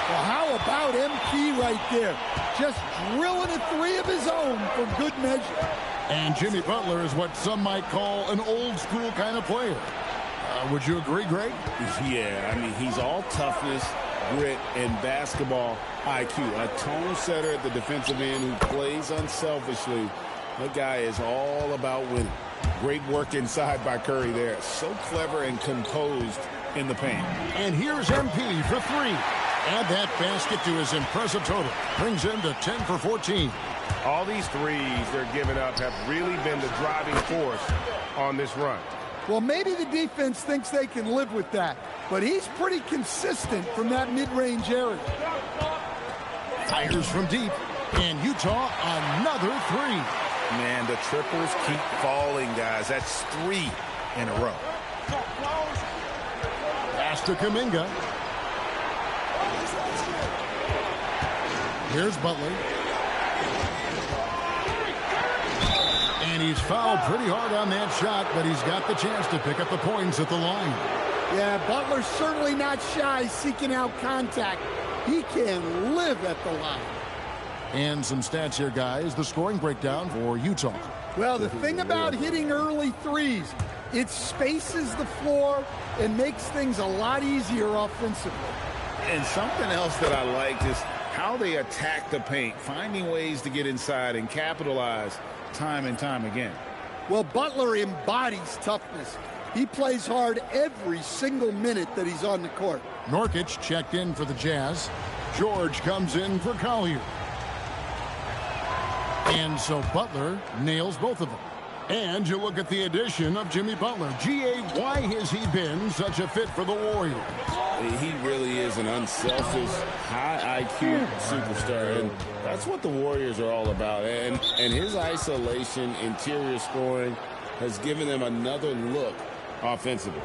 Well, how about MP right there? Just drilling a three of his own for good measure. And Jimmy Butler is what some might call an old school kind of player. Would you agree, Greg? Yeah, I mean, he's all toughness, grit, and basketball IQ. A tone setter at the defensive end who plays unselfishly. That guy is all about winning. Great work inside by Curry there. So clever and composed in the paint. And here's MP for three. Add that basket to his impressive total. Brings him to 10 for 14. All these threes they're giving up have really been the driving force on this run. Well, maybe the defense thinks they can live with that, but he's pretty consistent from that mid-range area. Fires from deep, and Utah another three. Man, the triples keep falling, guys. That's 3 in a row. Pass to Kuminga. Here's Butler. And he's fouled pretty hard on that shot, but he's got the chance to pick up the points at the line. Yeah, Butler's certainly not shy seeking out contact. He can live at the line. And some stats here, guys. The scoring breakdown for Utah. Well, the thing about hitting early threes, it spaces the floor and makes things a lot easier offensively. And something else that I liked is how they attack the paint, finding ways to get inside and capitalize time and time again. Well, Butler embodies toughness. He plays hard every single minute that he's on the court. Nurkic checked in for the Jazz. George comes in for Collier. And so Butler nails both of them. And you look at the addition of Jimmy Butler. G.A., why has he been such a fit for the Warriors? He really is an unselfish, high IQ superstar, and that's what the Warriors are all about. And his isolation, interior scoring has given them another look offensively.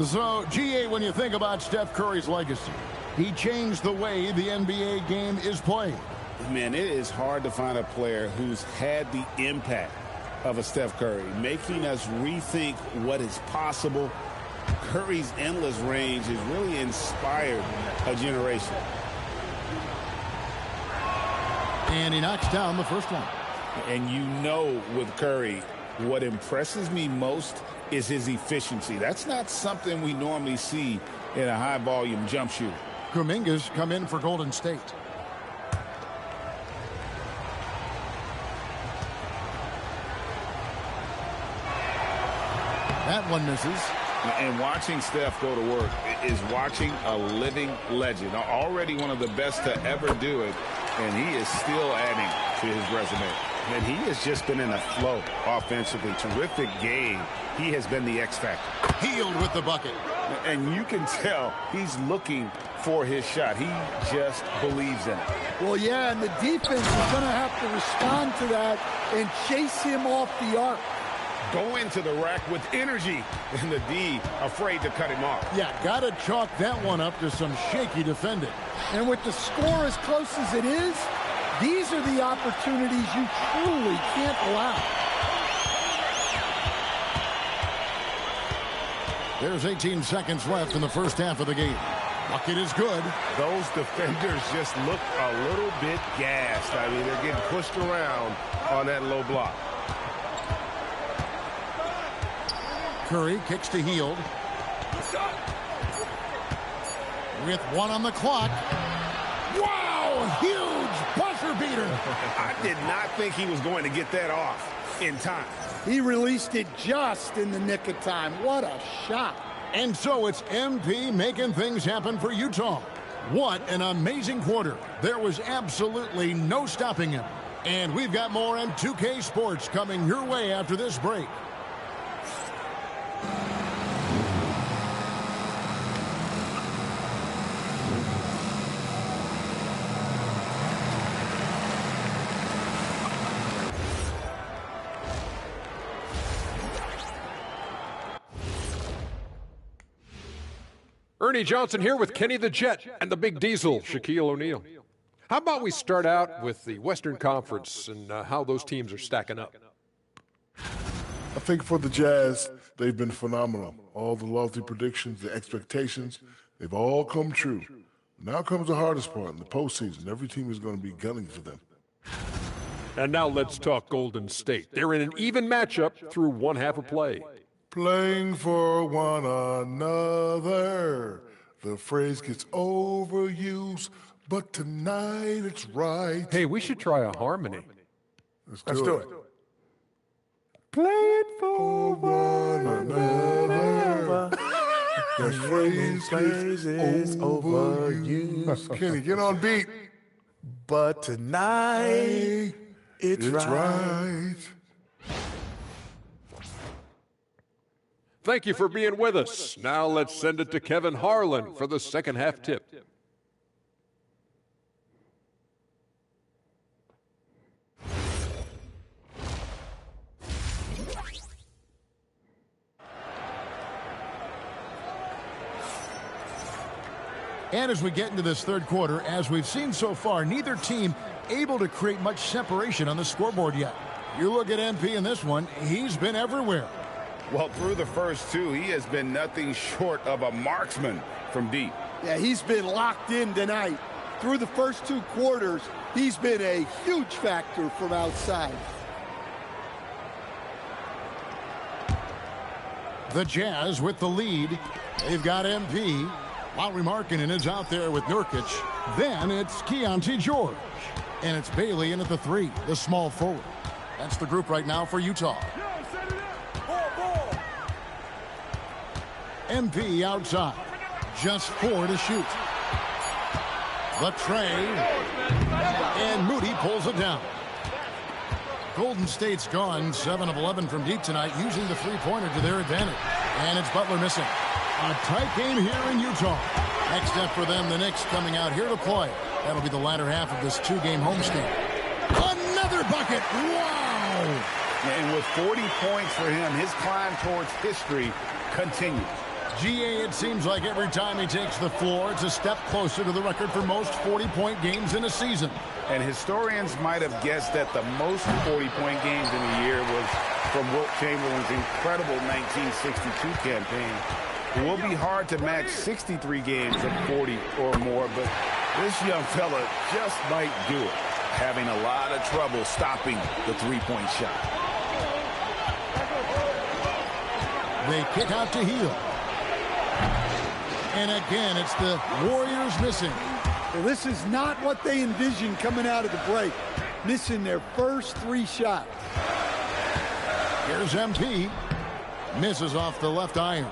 So, G.A., when you think about Steph Curry's legacy, he changed the way the NBA game is played. Man, it is hard to find a player who's had the impact of a Steph Curry, making us rethink what is possible. Curry's endless range has really inspired a generation. And he knocks down the first one. And you know with Curry, what impresses me most is his efficiency. That's not something we normally see in a high-volume jump shooter. Kuminga's come in for Golden State. That one misses. And watching Steph go to work is watching a living legend. Already one of the best to ever do it, and he is still adding to his resume. And he has just been in a flow offensively. Terrific game. He has been the X factor. Hield with the bucket. And you can tell he's looking for his shot. He just believes in it. Well, yeah, and the defense is going to have to respond to that and chase him off the arc. Go into the rack with energy, and the D afraid to cut him off. Yeah, got to chalk that one up to some shaky defending. And with the score as close as it is, these are the opportunities you truly can't allow. There's 18 seconds left in the first half of the game. Bucket is good. Those defenders just look a little bit gassed. I mean, they're getting pushed around on that low block. Curry kicks to Hield. With one on the clock. Wow! Huge buzzer beater. I did not think he was going to get that off in time. He released it just in the nick of time. What a shot. And so it's MP making things happen for Utah. What an amazing quarter. There was absolutely no stopping him. And we've got more on 2K Sports coming your way after this break. Ernie Johnson here with Kenny the Jet and the Big Diesel, Shaquille O'Neal. How about we start out with the Western Conference and how those teams are stacking up? I think for the Jazz, they've been phenomenal. All the lofty predictions, the expectations, they've all come true. Now comes the hardest part in the postseason. Every team is going to be gunning for them. And now let's talk Golden State. They're in an even matchup through one half of play. Playing for one another. The phrase gets overused, but tonight it's right. Hey, we should try a harmony. Let's do it. Playing for one another. The phrase is overused. Kenny, get on beat. But tonight it's right. Thank you for being with us. Now let's send it to Kevin Harlan for the second half tip. And as we get into this third quarter, as we've seen so far, neither team able to create much separation on the scoreboard yet. You look at MP in this one, he's been everywhere. Well, through the first two, he has been nothing short of a marksman from deep. Yeah, he's been locked in tonight. Through the first two quarters, he's been a huge factor from outside. The Jazz with the lead. They've got MP. Lauri Markkanen is out there with Nurkic. Then it's Keontae George. And it's Bailey in at the three, the small forward. That's the group right now for Utah. MP outside. Just 4 to shoot. The tray. And Moody pulls it down. Golden State's gone 7 of 11 from deep tonight, using the three-pointer to their advantage. And it's Butler missing. A tight game here in Utah. Next step for them, the Knicks coming out here to play. That'll be the latter half of this two-game homestand. Another bucket. Wow! And with 40 points for him, his climb towards history continues. GA, it seems like every time he takes the floor, it's a step closer to the record for most 40-point games in a season. And historians might have guessed that the most 40-point games in a year was from Wilt Chamberlain's incredible 1962 campaign. It will be hard to match 63 games of 40 or more, but this young fella just might do it, having a lot of trouble stopping the three-point shot. They kick out to Hield. And again, it's the Warriors missing. Well, this is not what they envisioned coming out of the break. Missing their first 3 shots. Here's MP. Misses off the left iron.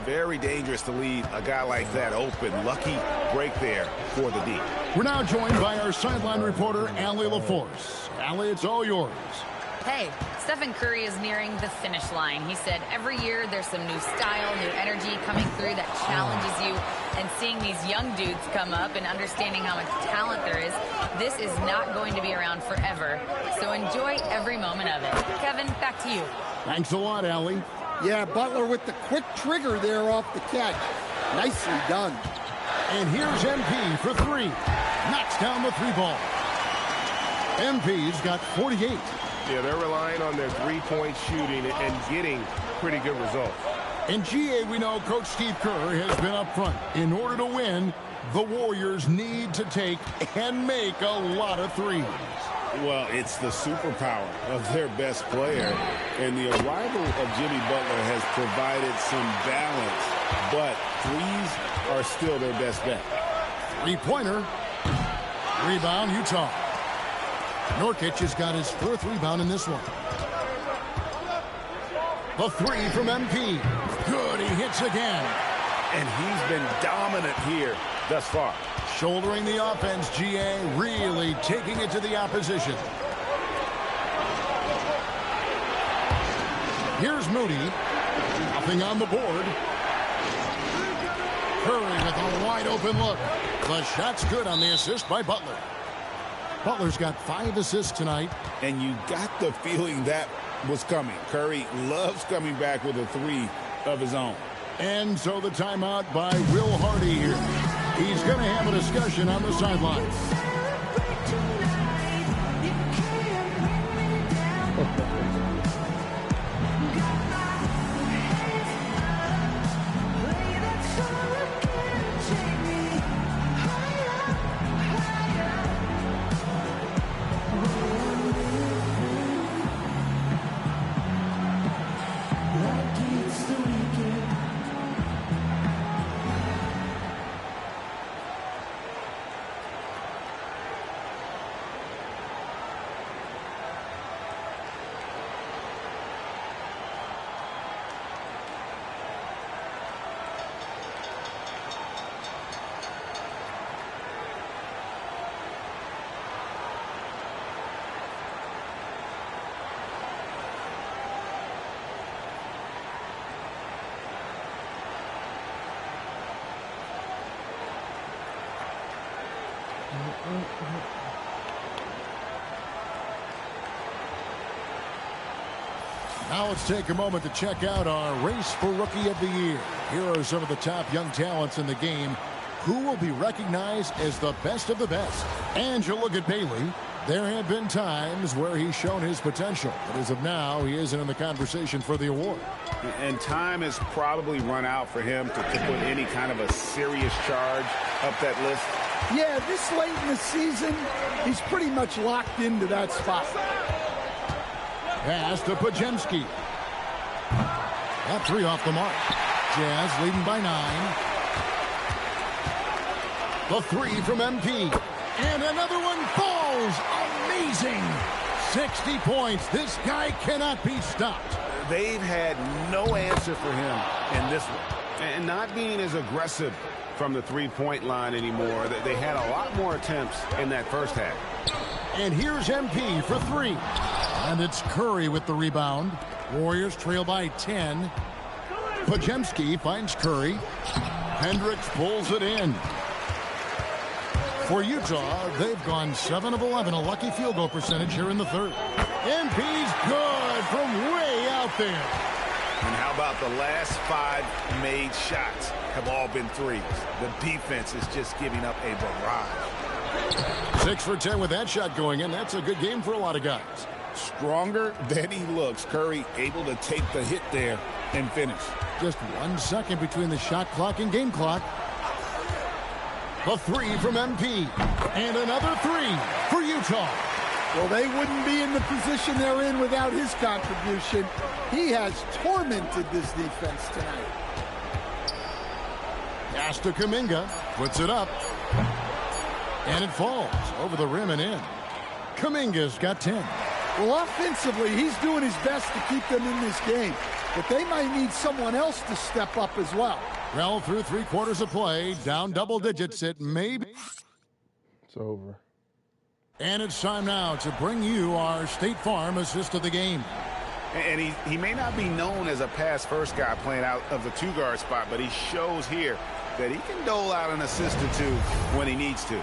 Very dangerous to leave a guy like that open. Lucky break there for the D. We're now joined by our sideline reporter, Allie LaForce. Allie, it's all yours. Hey, Stephen Curry is nearing the finish line. He said every year there's some new style, new energy coming through that challenges you. And seeing these young dudes come up and understanding how much talent there is, this is not going to be around forever. So enjoy every moment of it. Kevin, back to you. Thanks a lot, Allie. Yeah, Butler with the quick trigger there off the catch. Nicely done. And here's MP for 3. Knocks down the 3 ball. MP's got 48. Yeah, they're relying on their three-point shooting and getting pretty good results. In GA, we know Coach Steve Kerr has been up front. In order to win, the Warriors need to take and make a lot of threes. Well, it's the superpower of their best player. And the arrival of Jimmy Butler has provided some balance. But threes are still their best bet. 3-pointer. Rebound, Utah. Nurkic has got his 4th rebound in this one. The 3 from MP. Good, he hits again. And he's been dominant here thus far. Shouldering the offense, GA, really taking it to the opposition. Here's Moody. Nothing on the board. Curry with a wide open look. The shot's good on the assist by Butler. Butler's got 5 assists tonight. And you got the feeling that was coming. Curry loves coming back with a 3 of his own. And so the timeout by Will Hardy here. He's going to have a discussion on the sideline. Now let's take a moment to check out our race for Rookie of the Year. Here are some of the top young talents in the game who will be recognized as the best of the best. And you look at Bailey. There have been times where he's shown his potential, but as of now, he isn't in the conversation for the award. And time has probably run out for him to put any kind of a serious charge up that list. Yeah, this late in the season, he's pretty much locked into that spot. Pass to Podziemski. That 3 off the mark. Jazz leading by 9. The 3 from MP. And another one falls. Amazing. 60 points. This guy cannot be stopped. They've had no answer for him in this one. And not being as aggressive from the three-point line anymore. They had a lot more attempts in that first half. And here's MP for 3. And it's Curry with the rebound. Warriors trail by 10. Podziemski finds Curry. Hendricks pulls it in. For Utah, they've gone 7 of 11, a lucky field goal percentage here in the third. MP's good from way out there. And how about the last 5 made shots have all been threes? The defense is just giving up a barrage. 6 for 10 with that shot going in. That's a good game for a lot of guys. Stronger than he looks. Curry able to take the hit there and finish. Just 1 second between the shot clock and game clock. A 3 from MP. And another 3 for Utah. Well, they wouldn't be in the position they're in without his contribution. He has tormented this defense tonight. Pass to Kuminga. Puts it up. And it falls over the rim and in. Kuminga's got 10. Well, offensively, he's doing his best to keep them in this game. But they might need someone else to step up as well. Well, through 3 quarters of play, down double digits, it may be. It's over. And it's time now to bring you our State Farm assist of the game. And he may not be known as a pass-first guy playing out of the 2-guard spot, but he shows here that he can dole out an assist or 2 when he needs to.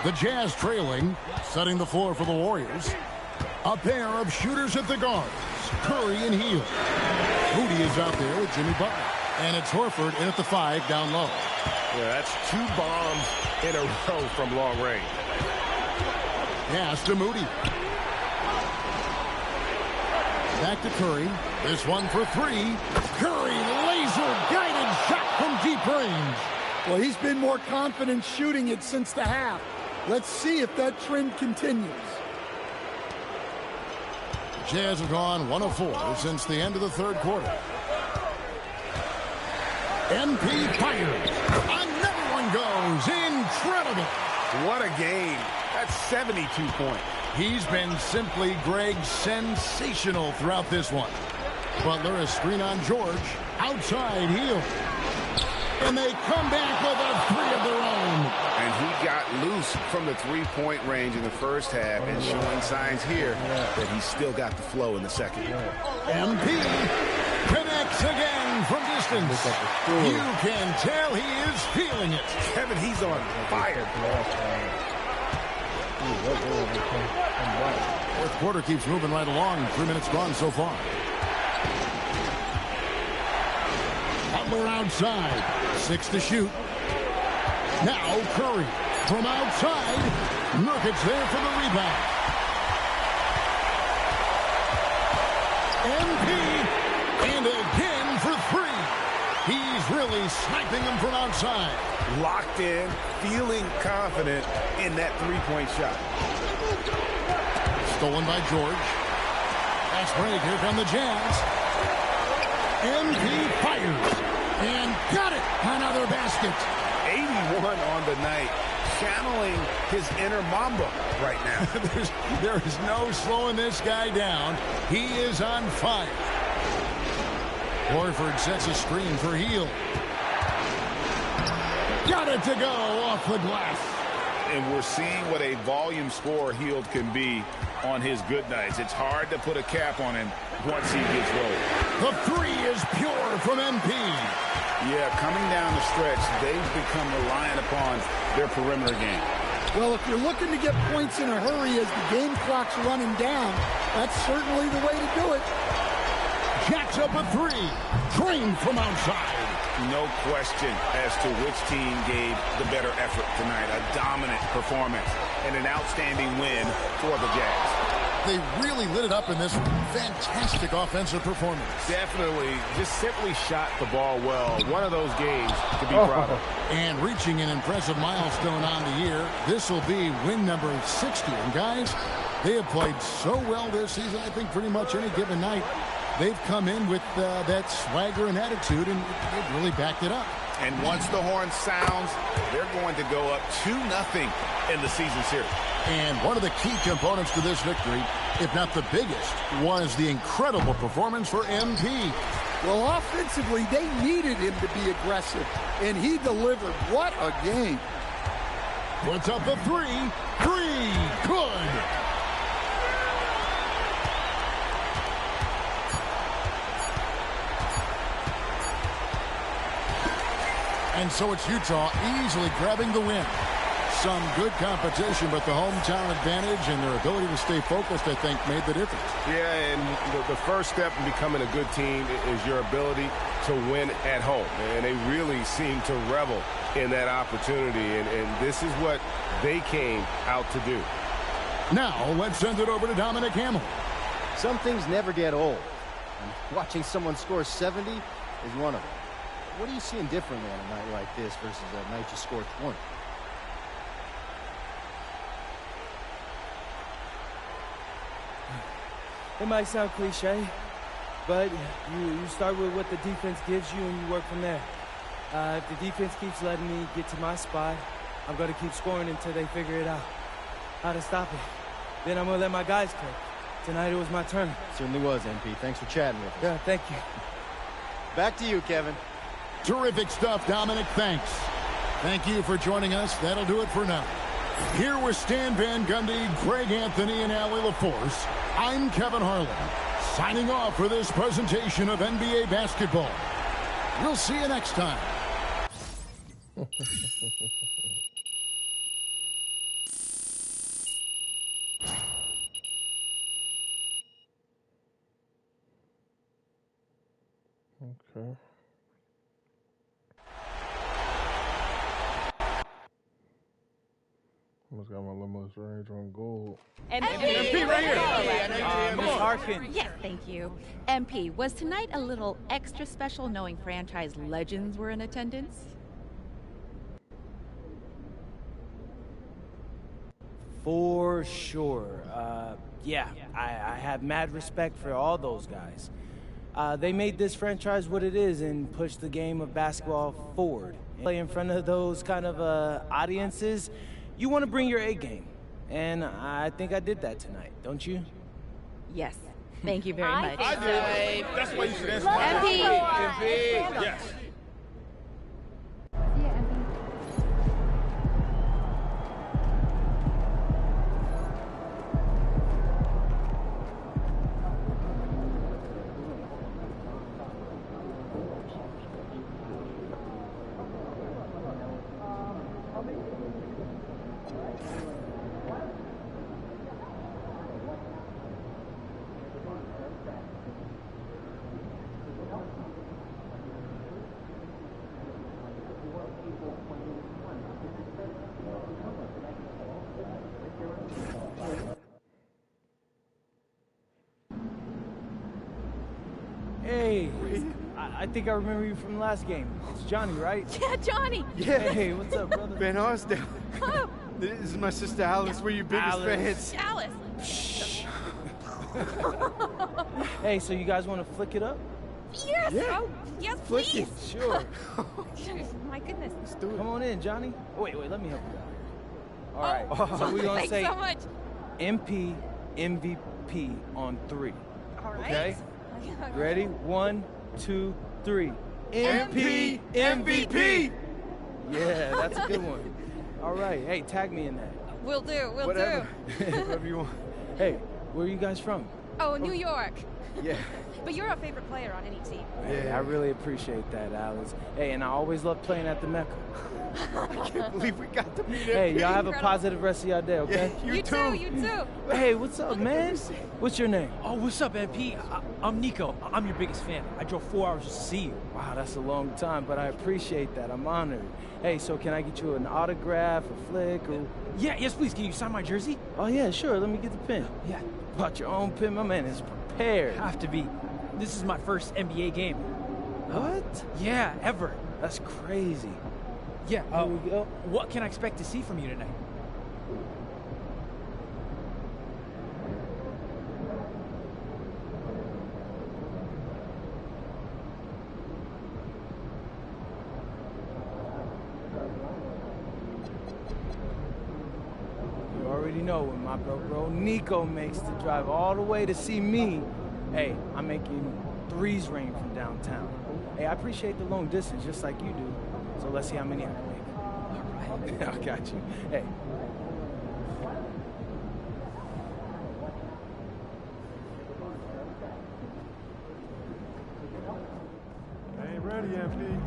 The Jazz trailing, setting the floor for the Warriors. A pair of shooters at the guards, Curry and Hield. Moody is out there with Jimmy Butler. And it's Horford in at the 5 down low. Yeah, that's 2 bombs in a row from long range. Pass to Moody. Back to Curry. This one for 3. Curry, laser-guided shot from deep range. Well, he's been more confident shooting it since the half. Let's see if that trend continues. Jazz have gone 1 of 4 since the end of the third quarter. MP fires. Another one goes. Incredible. What a game. That's 72 points. He's been simply, Greg, sensational throughout this one. Butler, a screen on George. Outside, Hield. And they come back with a 3 of their own. And he got loose from the 3-point range in the first half and showing signs here that he's still got the flow in the second. MP connects again from distance. You can tell he is feeling it. Kevin, he's on fire. Fourth quarter keeps moving right along. 3 minutes gone so far. Butler outside. 6 to shoot. Now Curry from outside. Nurkic there for the rebound. MP and again for 3. He's really sniping them from outside. Locked in, feeling confident in that 3-point shot. Stolen by George. Fast break. Here come the Jazz. MP fires. And got it. Another basket. 81 on the night. Channeling his inner Mamba right now. There is no slowing this guy down. He is on fire. Horford sets a screen for Hield. Got it to go off the glass. And we're seeing what a volume scorer Hield can be on his good nights. It's hard to put a cap on him once he gets rolled. The 3 is pure from MP. Yeah, coming down the stretch, they've become reliant upon their perimeter game. Well, if you're looking to get points in a hurry as the game clock's running down, that's certainly the way to do it. Jacks up a 3. Drained from outside. No question as to which team gave the better effort tonight. A dominant performance and an outstanding win for the Jazz. They really lit it up in this fantastic offensive performance. Definitely. Just simply shot the ball well. One of those games to be proud of. And reaching an impressive milestone on the year. This will be win number 60. And guys, They have played so well this season, I think pretty much any given night, they've come in with that swagger and attitude, and they've really backed it up. And once the horn sounds, they're going to go up 2-0 in the season series. And one of the key components to this victory, if not the biggest, was the incredible performance for MP. Well, offensively, they needed him to be aggressive, and he delivered. What a game. Puts up the three. Good. And so it's Utah easily grabbing the win. Some good competition, but the hometown advantage and their ability to stay focused, I think, made the difference. Yeah, and the first step in becoming a good team is your ability to win at home. And they really seem to revel in that opportunity, and this is what they came out to do. Now, let's send it over to Dominic Hamill. Some things never get old. And watching someone score 70 is one of them. What are you seeing differently on a night like this versus a night you scored 20? It might sound cliche, but you start with what the defense gives you and you work from there. If the defense keeps letting me get to my spot, I'm going to keep scoring until they figure it out, how to stop it. Then I'm going to let my guys cook. Tonight it was my turn. Certainly was, MP. Thanks for chatting with us. Yeah, thank you. Back to you, Kevin. Terrific stuff, Dominic. Thanks. Thank you for joining us. That'll do it for now. Here with Stan Van Gundy, Greg Anthony, and Allie LaForce, I'm Kevin Harlan, signing off for this presentation of NBA basketball. We'll see you next time. Okay. Almost got my limitless range on gold. MP right here. Miss Harkin. Yes, thank you. MP, was tonight a little extra special knowing franchise legends were in attendance? For sure. Yeah, I have mad respect for all those guys. They made this franchise what it is and pushed the game of basketball forward. Play in front of those kind of audiences, you want to bring your A game. And I think I did that tonight, don't you? Yes. Thank you very much. I did. That's why you should answer my MP. Yes. Hey, I think I remember you from the last game. It's Johnny, right? Yeah, Johnny. Yeah. Hey, what's up, brother? Van Arsdale. Oh. This is my sister Alice. We're your biggest Alice. fans. Alice. Hey, so you guys want to flick it up? Yes. Yeah. Oh, yes, Flick please. it. Sure. My goodness. Let's do it. Come on in, Johnny. Wait, let me help you out. All right. Oh. So we're going to Thanks say so much. MP MVP on 3. All right. Okay? Ready? 1, 2, 3. MP MVP. Yeah, that's a good one. All right. Hey, tag me in that. We'll do. We'll Whatever. do. Whatever you want. Hey, where are you guys from? Oh, New York. Yeah. But you're our favorite player on any team. Hey, I really appreciate that, Alice. Hey, and I always love playing at the Mecca. I can't believe we got to meet him. Hey, y'all have a positive rest of y'all day, okay? Yeah, You too. You too. Hey, what's up, man? What's your name? Oh, what's up, MP? I'm Nico. I'm your biggest fan. I drove 4 hours just to see you. Wow, that's a long time, but I appreciate that. I'm honored. Hey, so can I get you an autograph, a flick, or... Yeah, yes, please. Can you sign my jersey? Oh, yeah, sure. Let me get the pen. Yeah. Bought your own pen? My man is prepared. Have to be. This is my first NBA game. What? Yeah, ever. That's crazy. Yeah. Here we go. What can I expect to see from you tonight? already know when my bro Nico makes the drive all the way to see me, hey, I'm making threes rain from downtown. Hey, I appreciate the long distance just like you do, so let's see how many I can make. All right, I got you. Hey. Ain't ready, MP.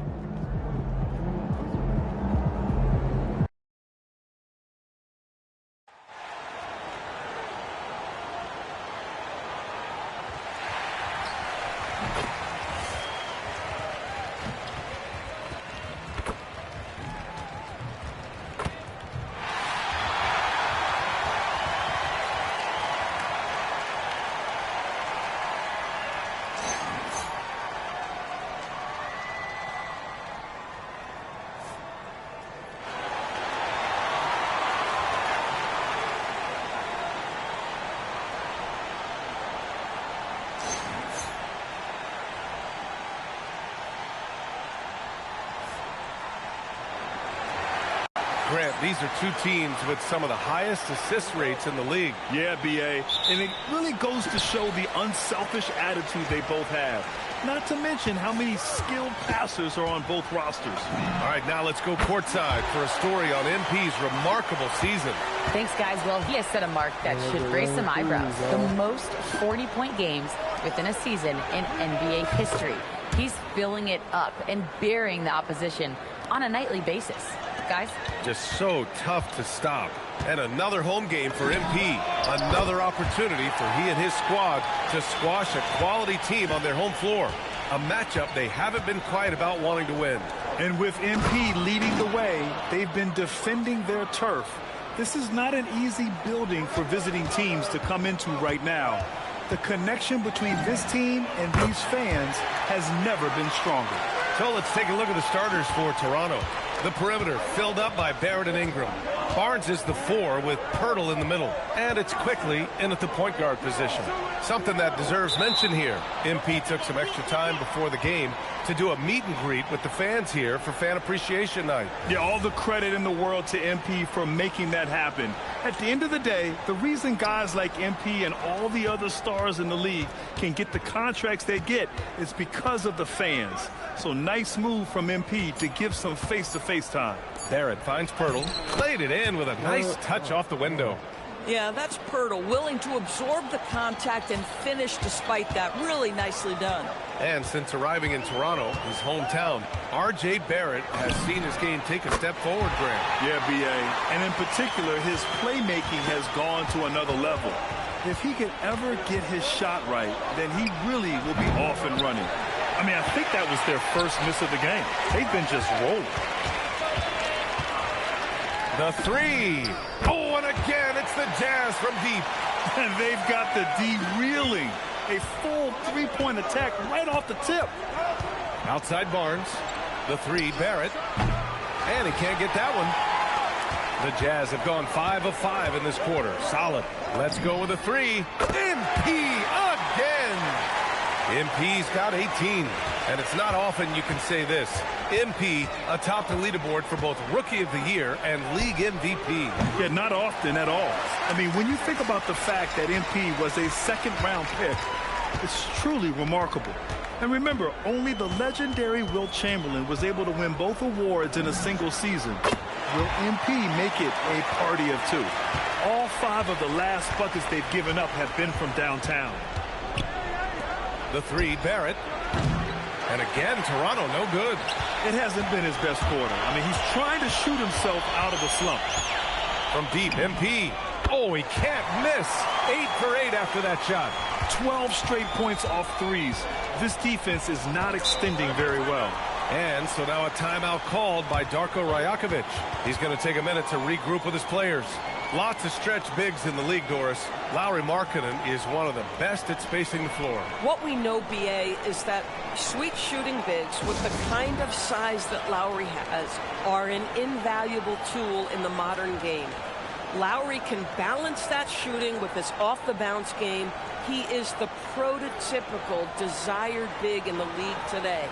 Grant, these are two teams with some of the highest assist rates in the league. Yeah, B.A. And it really goes to show the unselfish attitude they both have. Not to mention how many skilled passers are on both rosters. All right, now let's go courtside for a story on MP's remarkable season. Thanks, guys. Well, he has set a mark that should raise some eyebrows. The most 40-point games within a season in NBA history. He's filling it up and burying the opposition on a nightly basis. Guys? Just so tough to stop. And another home game for MP. Another opportunity for he and his squad to squash a quality team on their home floor. A matchup they haven't been quiet about wanting to win. And with MP leading the way, they've been defending their turf. This is not an easy building for visiting teams to come into right now. The connection between this team and these fans has never been stronger. So let's take a look at the starters for Toronto. The perimeter filled up by Barrett and Ingram. Barnes is the 4 with Pirtle in the middle. And it's quickly in at the point guard position. Something that deserves mention here. MP took some extra time before the game to do a meet and greet with the fans here for Fan Appreciation Night. Yeah, all the credit in the world to MP for making that happen. At the end of the day, the reason guys like MP and all the other stars in the league can get the contracts they get is because of the fans. So nice move from MP to give some face-to-face time. Barrett finds Pirtle, played it in with a nice touch off the window. Yeah, that's Pirtle, willing to absorb the contact and finish despite that. Really nicely done. And since arriving in Toronto, his hometown, R.J. Barrett has seen his game take a step forward, Grant. Yeah, B.A. And in particular, his playmaking has gone to another level. If he could ever get his shot right, then he really will be off and running. I mean, I think that was their first miss of the game. They've been just rolling. The 3. Oh, and again, it's the Jazz from deep. And they've got the D reeling. A full three-point attack right off the tip. Outside Barnes. The 3, Barrett. And he can't get that one. The Jazz have gone 5 of 5 in this quarter. Solid. Let's go with a 3. MP again. MP's got 18. And it's not often you can say this. MP atop the leaderboard for both Rookie of the Year and League MVP. Yeah, not often at all. I mean, when you think about the fact that MP was a second-round pick, it's truly remarkable. And remember, only the legendary Wilt Chamberlain was able to win both awards in a single season. Will MP make it a party of 2? All 5 of the last buckets they've given up have been from downtown. The 3, Barrett. And again, Toronto, no good. It hasn't been his best quarter. I mean, he's trying to shoot himself out of a slump. From deep, MP. Oh, he can't miss. 8 for 8 after that shot. 12 straight points off threes. This defense is not extending very well. And so now a timeout called by Darko Rajakovic. He's going to take a minute to regroup with his players. Lots of stretch bigs in the league, Doris. Lauri Markkanen is one of the best at spacing the floor. What we know, B.A., is that sweet shooting bigs with the kind of size that Lauri has are an invaluable tool in the modern game. Lauri can balance that shooting with his off-the-bounce game. He is the prototypical desired big in the league today.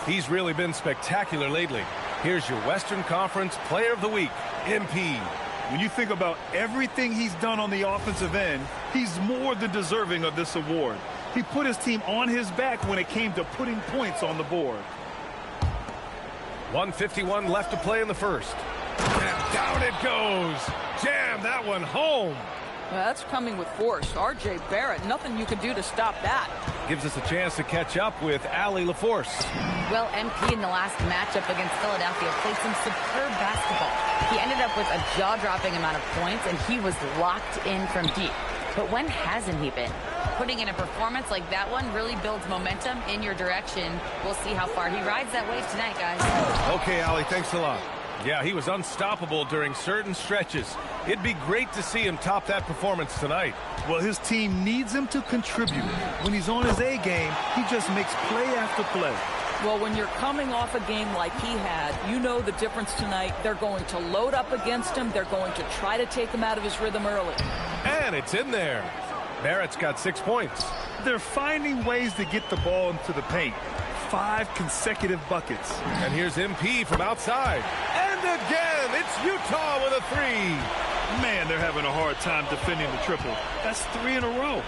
He's really been spectacular lately. Here's your Western Conference Player of the Week, MP. When you think about everything he's done on the offensive end, he's more than deserving of this award. He put his team on his back when it came to putting points on the board. 1:51 left to play in the first. And down it goes. Jam that one home. Well, that's coming with force. R.J. Barrett, nothing you can do to stop that. Gives us a chance to catch up with Allie LaForce. Well, MP in the last matchup against Philadelphia played some superb basketball. He ended up with a jaw-dropping amount of points, and he was locked in from deep. But when hasn't he been? Putting in a performance like that one really builds momentum in your direction. We'll see how far he rides that wave tonight, guys. Okay, Allie, thanks a lot. Yeah, he was unstoppable during certain stretches. It'd be great to see him top that performance tonight. Well, his team needs him to contribute. When he's on his A game, he just makes play after play. Well, when you're coming off a game like he had, you know the difference tonight. They're going to load up against him. They're going to try to take him out of his rhythm early. And it's in there. Barrett's got 6 points. They're finding ways to get the ball into the paint. 5 consecutive buckets. And here's MP from outside. And again, it's Utah with a 3. Man, they're having a hard time defending the triple. That's 3 in a row.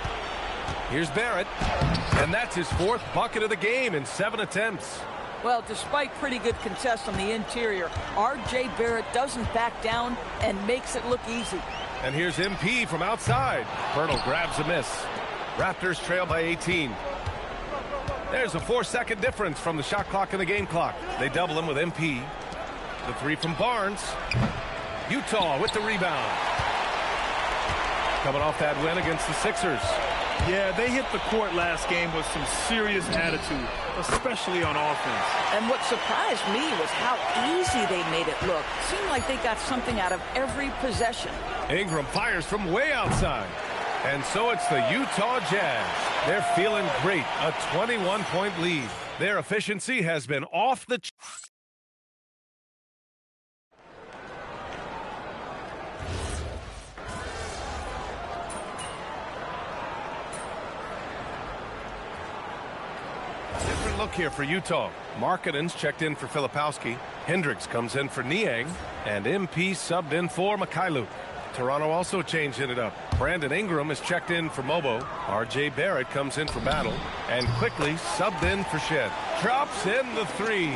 Here's Barrett. And that's his 4th bucket of the game in 7 attempts. Well, despite pretty good contests on the interior, R.J. Barrett doesn't back down and makes it look easy. And here's MP from outside. Pirtle grabs a miss. Raptors trail by 18. There's a 4-second difference from the shot clock and the game clock. They double him with MP. The 3 from Barnes. Utah with the rebound. Coming off that win against the Sixers. Yeah, they hit the court last game with some serious attitude, especially on offense. And what surprised me was how easy they made it look. Seemed like they got something out of every possession. Ingram fires from way outside. And so it's the Utah Jazz. They're feeling great. A 21-point lead. Their efficiency has been off the different look here for Utah. Markkanen's checked in for Filipowski. Hendricks comes in for Niang. And MP subbed in for Mikhailuk. Toronto also changing it up. Brandon Ingram is checked in for Mobo. R.J. Barrett comes in for Battle. And quickly subbed in for Shed. Drops in the 3.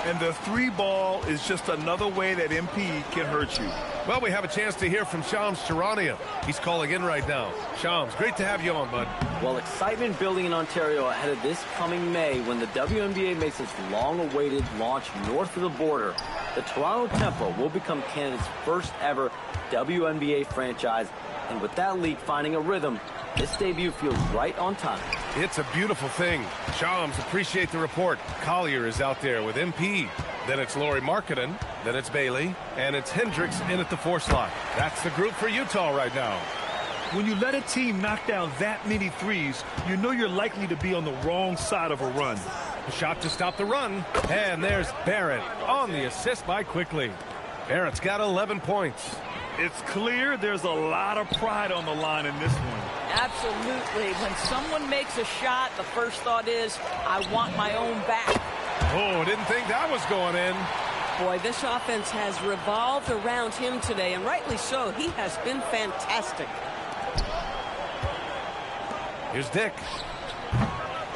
And the 3 ball is just another way that MP can hurt you. Well, we have a chance to hear from Shams Charania. He's calling in right now. Shams, great to have you on, bud. Well, excitement building in Ontario ahead of this coming May when the WNBA makes its long-awaited launch north of the border. The Toronto Tempo will become Canada's first ever WNBA franchise, and with that league finding a rhythm, this debut feels right on time. It's a beautiful thing. Shams, appreciate the report. Collier is out there with MP. Then it's Lauri Markkanen. Then it's Bailey. And it's Hendricks in at the 4 slot. That's the group for Utah right now. When you let a team knock down that many threes, you know you're likely to be on the wrong side of a run. A shot to stop the run. And there's Barrett on the assist by Quickly. Barrett's got 11 points. It's clear there's a lot of pride on the line in this one. Absolutely. When someone makes a shot, the first thought is, I want my own back. Oh, didn't think that was going in. Boy, this offense has revolved around him today, and rightly so. He has been fantastic. Here's Dick.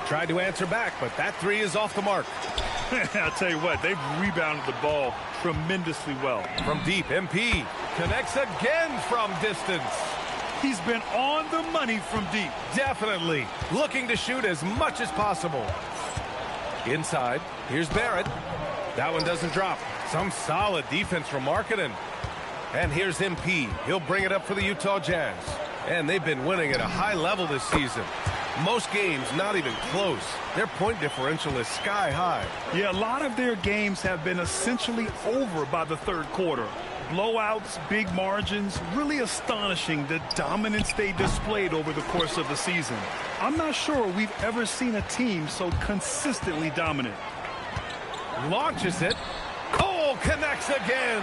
Tried to answer back, but that 3 is off the mark. I'll tell you what, they've rebounded the ball tremendously well. From deep, MP connects again from distance. He's been on the money from deep. Definitely. Looking to shoot as much as possible. Inside, here's Barrett. That one doesn't drop. Some solid defense from Markkanen. And here's MP. He'll bring it up for the Utah Jazz. And they've been winning at a high level this season. Most games not even close. Their point differential is sky high. Yeah, a lot of their games have been essentially over by the 3rd quarter. Blowouts, big margins, really astonishing the dominance they displayed over the course of the season. I'm not sure we've ever seen a team so consistently dominant. Launches it. Oh, connects again.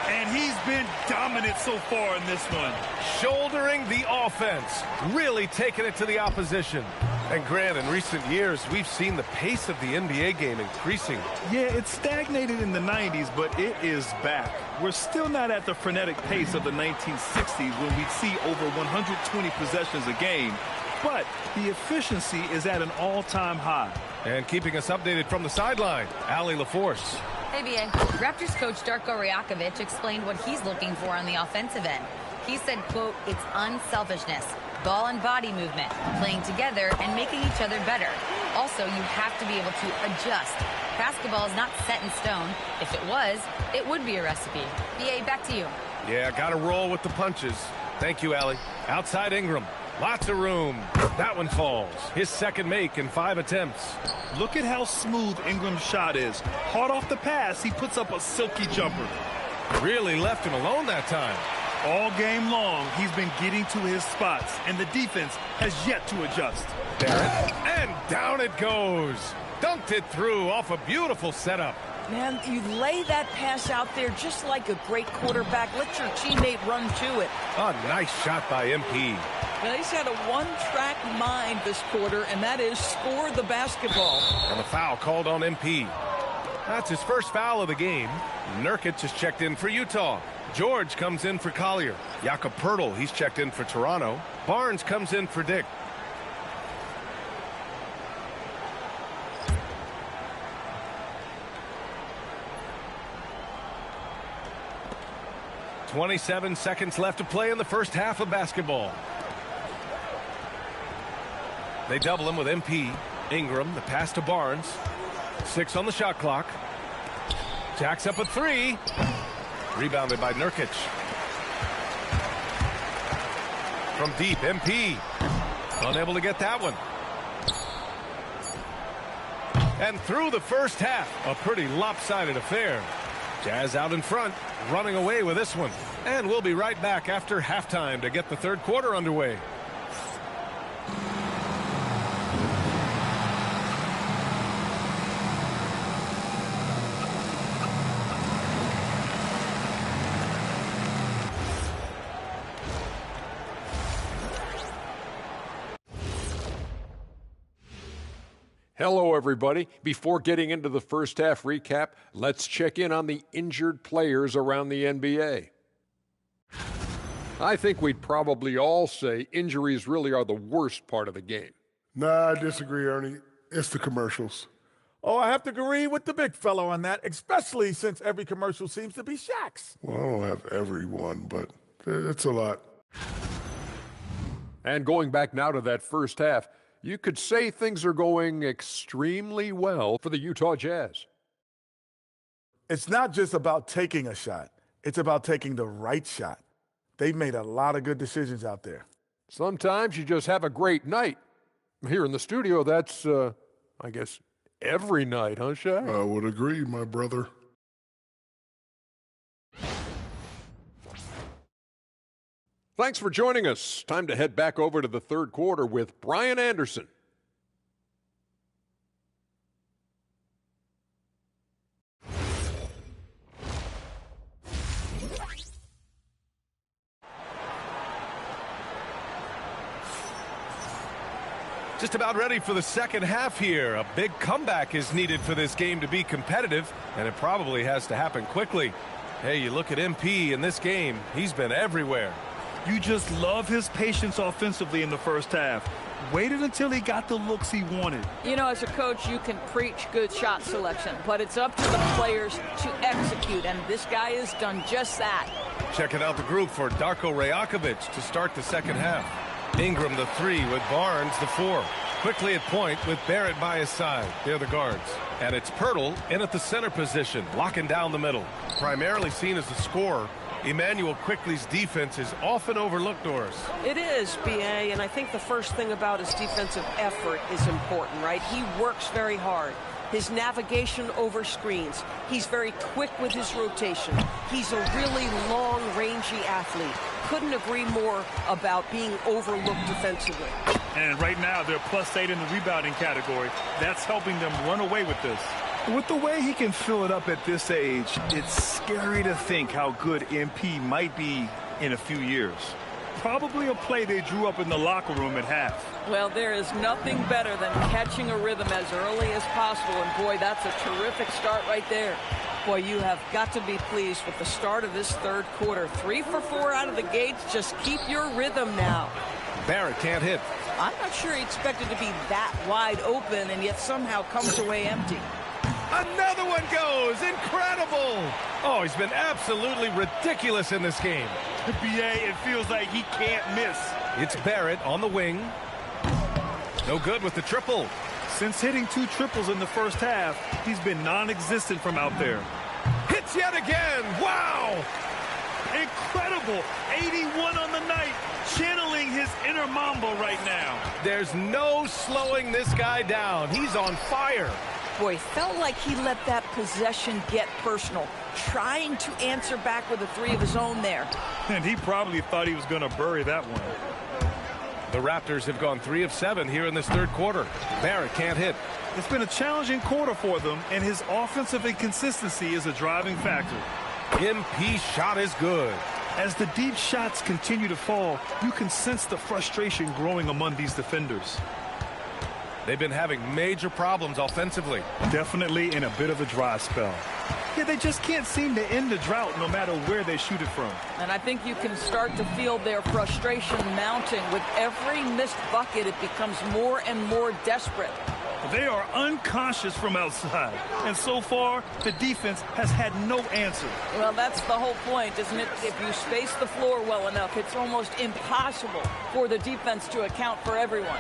And he's been dominant so far in this one. Shouldering the offense. Really taking it to the opposition. And Grant, in recent years, we've seen the pace of the NBA game increasing. Yeah, it stagnated in the 90s, but it is back. We're still not at the frenetic pace of the 1960s when we'd see over 120 possessions a game, but the efficiency is at an all-time high. And keeping us updated from the sideline, Allie LaForce. Hey, BA. Raptors coach Darko Rajakovic explained what he's looking for on the offensive end. He said, quote, it's unselfishness, ball and body movement, playing together and making each other better. Also, you have to be able to adjust. Basketball is not set in stone. If it was, it would be a recipe. BA, back to you. Yeah, got to roll with the punches. Thank you, Allie. Outside Ingram. Lots of room. That one falls. His second make in 5 attempts. Look at how smooth Ingram's shot is. Hard off the pass, he puts up a silky jumper. Really left him alone that time. All game long, he's been getting to his spots, and the defense has yet to adjust. Barrett, and down it goes. Dunked it through off a beautiful setup. Man, you lay that pass out there just like a great quarterback. Let your teammate run to it. A nice shot by MP. Well, he's had a one-track mind this quarter, and that is score the basketball. And the foul called on MP. That's his first foul of the game. Nurkic is checked in for Utah. George comes in for Collier. Jakob Poeltl, he's checked in for Toronto. Barnes comes in for Dick. "27 seconds left to play in the first half of basketball. They double him with MP. Ingram, the pass to Barnes. 6 on the shot clock. Jacks up a 3. Rebounded by Nurkic. From deep, MP. Unable to get that one. And through the first half, a pretty lopsided affair. Jazz out in front, running away with this one. And we'll be right back after halftime to get the third quarter underway. Hello, everybody. Before getting into the first half recap, let's check in on the injured players around the NBA. I think we'd probably all say injuries really are the worst part of the game. Nah, I disagree, Ernie. It's the commercials. Oh, I have to agree with the big fellow on that, especially since every commercial seems to be Shaq's. Well, I don't have every one, but it's a lot. And going back now to that first half, you could say things are going extremely well for the Utah Jazz. It's not just about taking a shot. It's about taking the right shot. They've made a lot of good decisions out there. Sometimes you just have a great night. Here in the studio, that's, I guess, every night, huh, Shaq? I would agree, my brother. Thanks for joining us. Time to head back over to the third quarter with Brian Anderson. Just about ready for the second half here. A big comeback is needed for this game to be competitive, and it probably has to happen quickly. Hey, you look at MP in this game, he's been everywhere. You just love his patience offensively in the first half. Waited until he got the looks he wanted. You know, as a coach, you can preach good shot selection, but it's up to the players to execute, and this guy has done just that. Checking out the group for Darko Rajakovic to start the second half. Ingram the 3 with Barnes the 4. Quickly at point with Barrett by his side. They're the guards. And it's Poeltl in at the center position, locking down the middle. Primarily seen as a scorer, Immanuel Quickley's defense is often overlooked, Doris. It is, B.A., and I think the first thing about his defensive effort is important, right? He works very hard. His navigation over screens. He's very quick with his rotation. He's a really long, rangy athlete. Couldn't agree more about being overlooked defensively. And right now, they're +8 in the rebounding category. That's helping them run away with this. With the way he can fill it up at this age, it's scary to think how good MP might be in a few years. probably a play they drew up in the locker room at half. Well, there is nothing better than catching a rhythm as early as possible. And, boy, that's a terrific start right there. Boy, you have got to be pleased with the start of this third quarter. 3 for 4 out of the gates. Just keep your rhythm now. Barrett can't hit. I'm not sure he expected to be that wide open and yet somehow comes away empty. Another one goes. Incredible. Oh, he's been absolutely ridiculous in this game. BA, it feels like he can't miss. It's Barrett on the wing. No good with the triple. Since hitting 2 triples in the first half, he's been non-existent from out there. Hits yet again. Wow. Incredible. 81 on the night. Channeling his inner Mamba right now. There's no slowing this guy down. He's on fire. Boy, felt like he let that possession get personal, trying to answer back with a 3 of his own there. And he probably thought he was going to bury that one. The Raptors have gone 3 of 7 here in this third quarter. Barrett can't hit. It's been a challenging quarter for them, and his offensive inconsistency is a driving factor. MP shot is good. As the deep shots continue to fall, you can sense the frustration growing among these defenders. They've been having major problems offensively. Definitely in a bit of a dry spell. Yeah, they just can't seem to end the drought no matter where they shoot it from. And I think you can start to feel their frustration mounting. With every missed bucket, it becomes more and more desperate. They are unconscious from outside. And so far, the defense has had no answer. Well, that's the whole point, isn't it? If you space the floor well enough, it's almost impossible for the defense to account for everyone.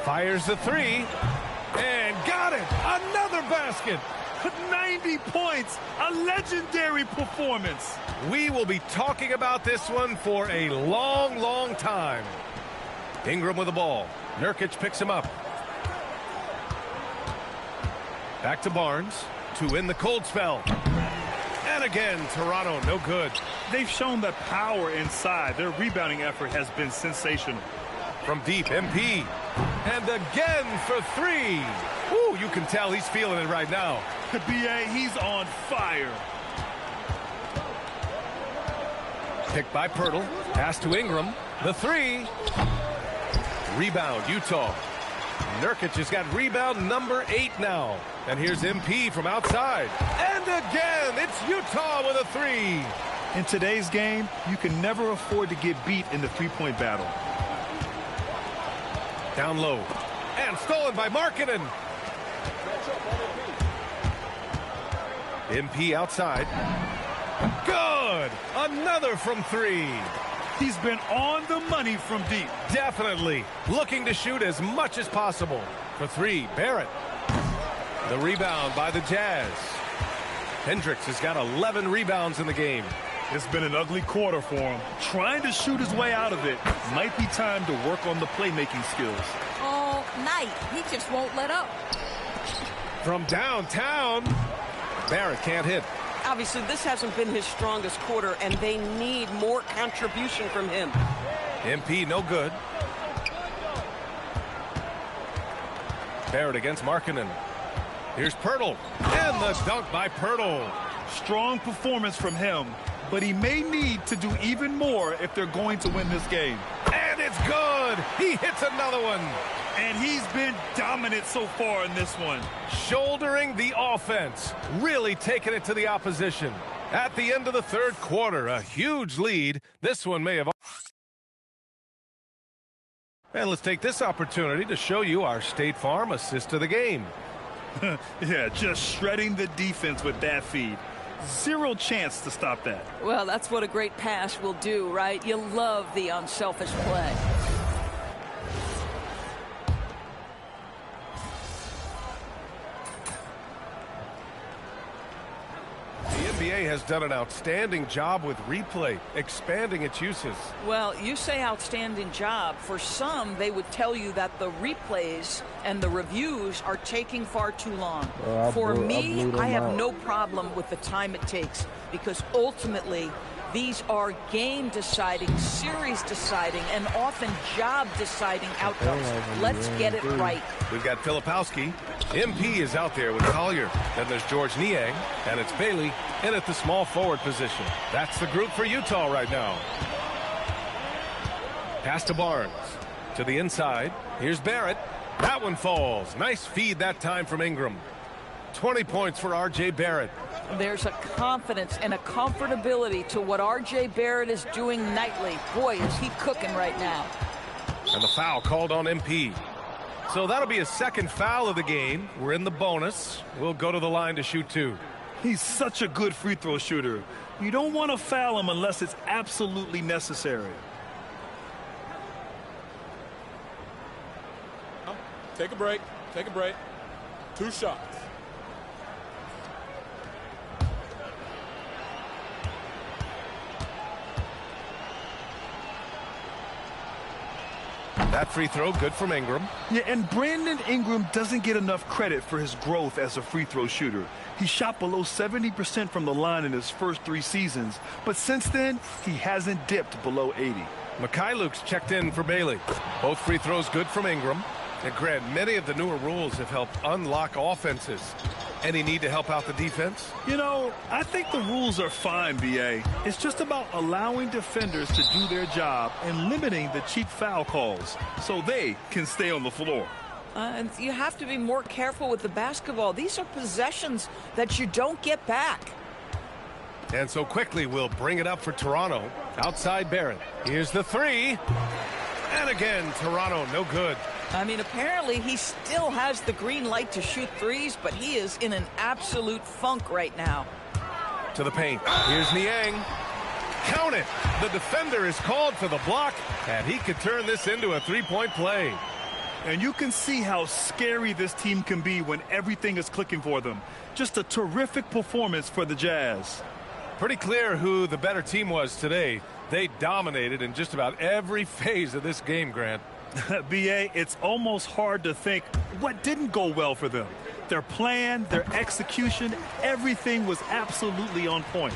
Fires the 3 and got it. Another basket. 90 points. A legendary performance. We will be talking about this one for a long, long time. Ingram with the ball. Nurkic picks him up. Back to Barnes to win the cold spell. And again, Toronto, no good. They've shown that power inside. Their rebounding effort has been sensational. From deep, MP. And again for 3. Woo, you can tell he's feeling it right now. BA, he's on fire. Picked by Pirtle. Pass to Ingram. The 3. Rebound, Utah. Nurkic has got rebound number 8 now. And here's MP from outside. And again, it's Utah with a 3. In today's game, you can never afford to get beat in the three-point battle. Down low. And stolen by Markkanen. MP outside. Good. Another from 3. He's been on the money from deep. Definitely. Looking to shoot as much as possible. For 3, Barrett. The rebound by the Jazz. Hendricks has got 11 rebounds in the game. It's been an ugly quarter for him. Trying to shoot his way out of it. Might be time to work on the playmaking skills. All night. He just won't let up. From downtown, Barrett can't hit. Obviously, this hasn't been his strongest quarter, and they need more contribution from him. MP, no good. Barrett against Markkanen. Here's Pirtle. And the dunk by Pirtle. Strong performance from him, but he may need to do even more if they're going to win this game. And it's good. He hits another one. And he's been dominant so far in this one. Shouldering the offense. Really taking it to the opposition. At the end of the third quarter, a huge lead. This one may have... And let's take this opportunity to show you our State Farm assist of the game. Yeah, just shredding the defense with that feed. Zero chance to stop that. Well, that's what a great pass will do, right? You love the unselfish play. The NBA has done an outstanding job with replay, expanding its uses. Well, you say outstanding job. For some, they would tell you that the replays and the reviews are taking far too long. For me, I have no problem with the time it takes, because ultimately, these are game-deciding, series-deciding, and often job-deciding outcomes. Let's get it right. We've got Filipowski. MP is out there with Collier. Then there's George Niang, and it's Bailey in at the small forward position. That's the group for Utah right now. Pass to Barnes. To the inside. Here's Barrett. That one falls. Nice feed that time from Ingram. 20 points for R.J. Barrett. There's a confidence and a comfortability to what R.J. Barrett is doing nightly. Boy, is he cooking right now. And the foul called on MP. So that'll be a second foul of the game. We're in the bonus. We'll go to the line to shoot 2. He's such a good free throw shooter. You don't want to foul him unless it's absolutely necessary. Take a break. Take a break. 2 shots. That free throw good from Ingram. Yeah, and Brandon Ingram doesn't get enough credit for his growth as a free throw shooter. He shot below 70% from the line in his first 3 seasons, but since then, he hasn't dipped below 80. Mikhailuk's checked in for Bailey. Both free throws good from Ingram. And Grant, many of the newer rules have helped unlock offenses. Any need to help out the defense? You know, I think the rules are fine, B.A. It's just about allowing defenders to do their job and limiting the cheap foul calls so they can stay on the floor. And you have to be more careful with the basketball. These are possessions that you don't get back. And so quickly we'll bring it up for Toronto. Outside Barrett. Here's the 3. And again, Toronto, no good. I mean, apparently he still has the green light to shoot threes, but he is in an absolute funk right now. To the paint. Here's Niang. Count it. The defender is called for the block, and he could turn this into a 3-point play. And you can see how scary this team can be when everything is clicking for them. Just a terrific performance for the Jazz. Pretty clear who the better team was today. They dominated in just about every phase of this game, Grant. B.A., it's almost hard to think what didn't go well for them. Their plan, their execution, everything was absolutely on point.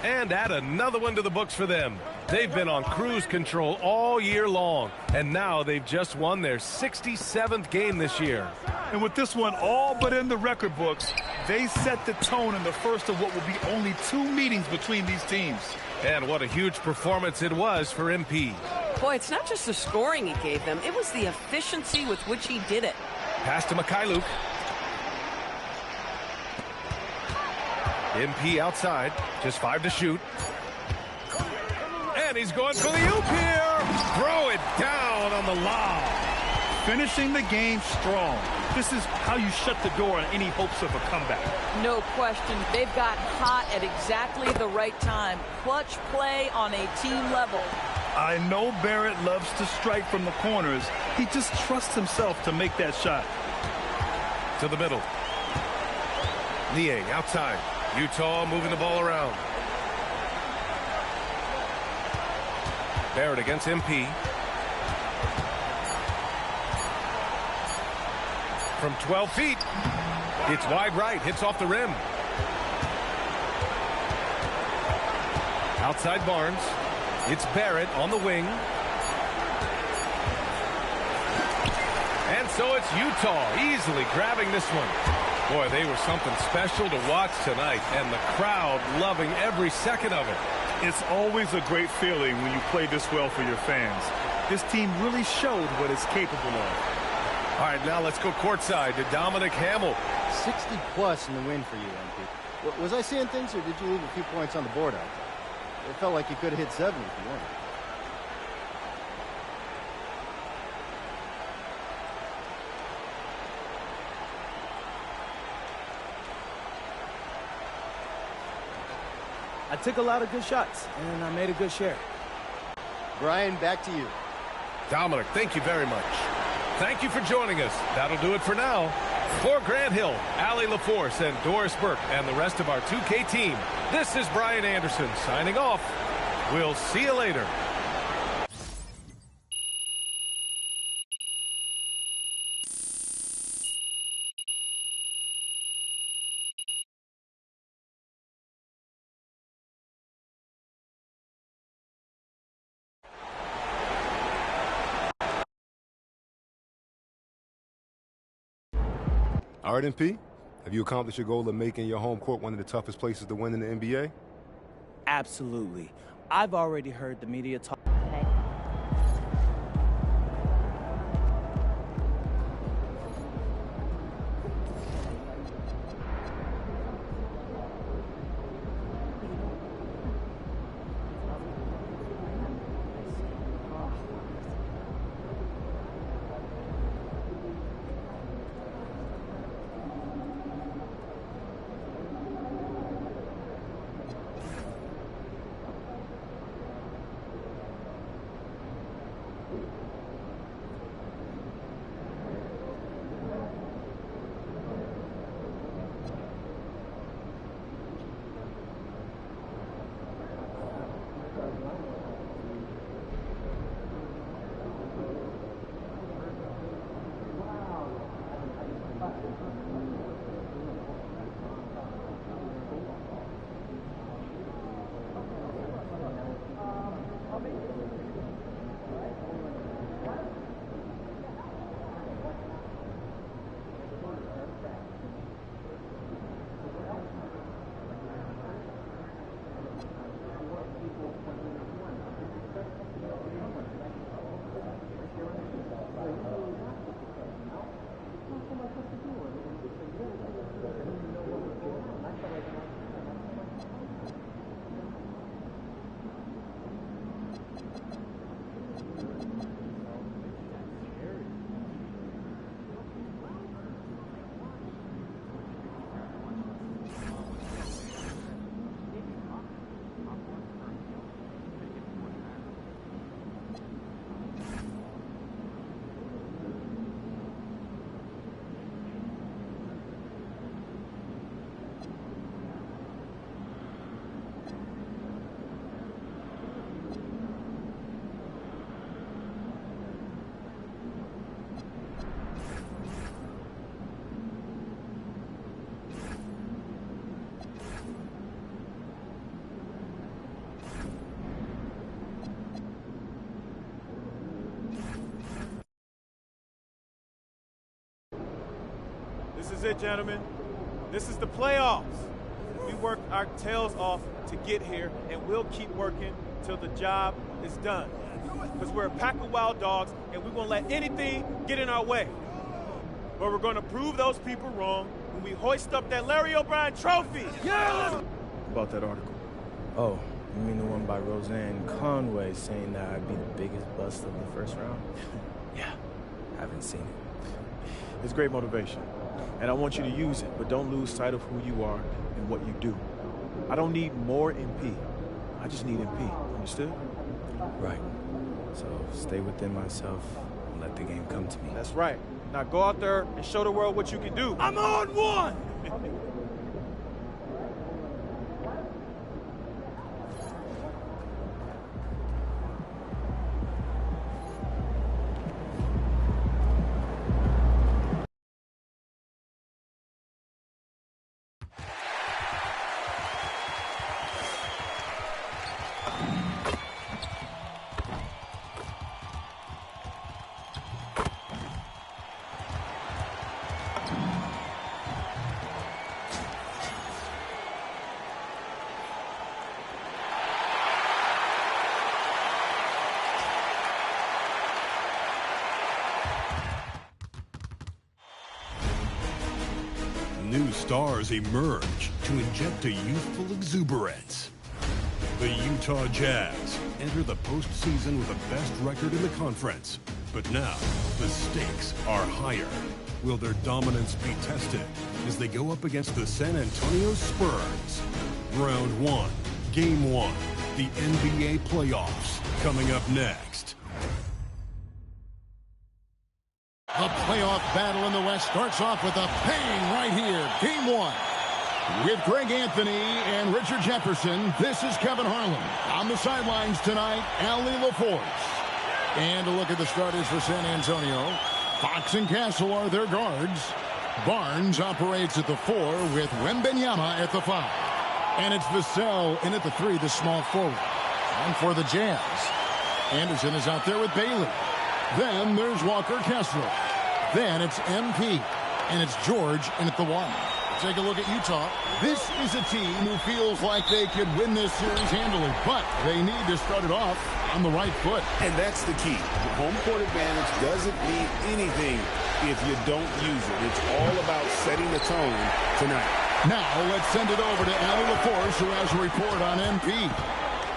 And add another one to the books for them. They've been on cruise control all year long, and now they've just won their 67th game this year. And with this one all but in the record books, they set the tone in the first of what will be only 2 meetings between these teams. And what a huge performance it was for MP. Boy, it's not just the scoring he gave them. It was the efficiency with which he did it. Pass to Mikhailuk. MP outside. Just 5 to shoot. And he's going for the oop here. Throw it down on the lob. Finishing the game strong. This is how you shut the door on any hopes of a comeback. No question. They've got hot at exactly the right time. Clutch play on a team level. I know Barrett loves to strike from the corners. He just trusts himself to make that shot. To the middle. Niang outside. Utah moving the ball around. Barrett against MP. From 12 feet. It's wide right. Hits off the rim. Outside Barnes. It's Barrett on the wing. And so it's Utah easily grabbing this one. Boy, they were something special to watch tonight, and the crowd loving every second of it. It's always a great feeling when you play this well for your fans. This team really showed what it's capable of. All right, now let's go courtside to Dominic Hamill. 60 plus in the win for you, MP. Was I seeing things, or did you leave a few points on the board out there? It felt like you could have hit 70 if you wanted. I took a lot of good shots, and I made a good share. Brian, back to you. Dominic, thank you very much. Thank you for joining us. That'll do it for now. For Grant Hill, Allie LaForce, and Doris Burke, and the rest of our 2K team, this is Brian Anderson signing off. We'll see you later. All right, MP, have you accomplished your goal of making your home court one of the toughest places to win in the NBA? Absolutely. I've already heard the media talk. This is it, gentlemen. This is the playoffs. We worked our tails off to get here, and we'll keep working till the job is done. Because we're a pack of wild dogs, and we won't let anything get in our way. But we're going to prove those people wrong when we hoist up that Larry O'Brien trophy. Yeah! About that article. Oh, you mean the one by Roseanne Conway saying that I'd be the biggest bust of the first round? Yeah, haven't seen it. It's great motivation, and I want you to use it, but don't lose sight of who you are and what you do. I don't need more MP. I just need MP. Understood? Right. So stay within myself and let the game come to me. That's right. Now go out there and show the world what you can do. I'm on one! New stars emerge to inject a youthful exuberance. The Utah Jazz enter the postseason with the best record in the conference. But now, the stakes are higher. Will their dominance be tested as they go up against the San Antonio Spurs? Round 1, Game 1, the NBA playoffs, coming up next. The playoff battle in the West starts off with a bang right here. Game 1. With Greg Anthony and Richard Jefferson, this is Kevin Harlan. On the sidelines tonight, Allie LaForce. And a look at the starters for San Antonio. Fox and Castle are their guards. Barnes operates at the 4 with Wembanyama at the 5. And it's Vassell in at the 3, the small forward. And for the Jazz, Anderson is out there with Bailey. Then there's Walker Kessler. Then it's MP. And it's George in at the 1. Take a look at Utah. This is a team who feels like they could win this series handily, but they need to start it off on the right foot. And that's the key. The home court advantage doesn't mean anything if you don't use it. It's all about setting the tone tonight. Now let's send it over to Allie LaForce, who has a report on MP.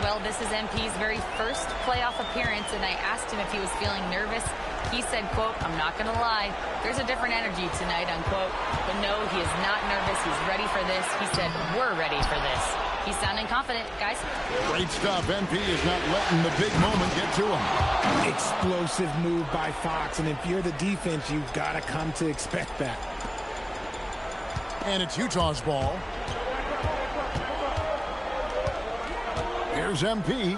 Well, this is MP's very first playoff appearance, and I asked him if he was feeling nervous. He said, quote, "I'm not going to lie, there's a different energy tonight," unquote. But no, he is not nervous. He's ready for this. He said, "We're ready for this." He's sounding confident, guys. Great stuff. MP is not letting the big moment get to him. Explosive move by Fox, and if you're the defense, you've got to come to expect that. And it's Utah's ball. Here's MP.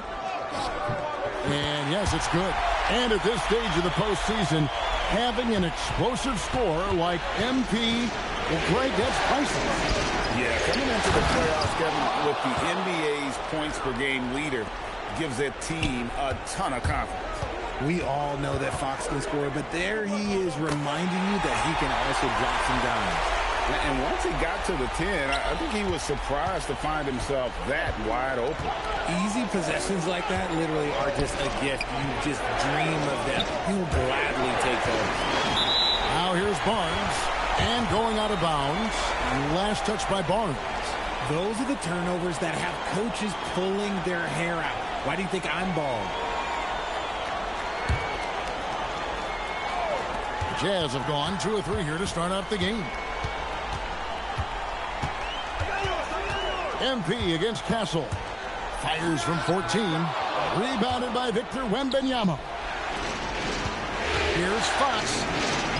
And yes, it's good. And at this stage of the postseason, having an explosive score like MP, well, Greg, that's priceless. Yeah, coming into the playoffs, Kevin, with the NBA's points per game leader gives that team a ton of confidence. We all know that Fox can score, but there he is reminding you that he can also drop some dimes. And once he got to the 10, I think he was surprised to find himself that wide open. Easy possessions like that literally are just a gift. You just dream of them. He'll gladly take those. Now here's Barnes. And going out of bounds. Last touch by Barnes. Those are the turnovers that have coaches pulling their hair out. Why do you think I'm bald? The Jazz have gone 2 of 3 here to start out the game. MP against Castle. Fires from 14. Rebounded by Victor Wembanyama. Here's Fox.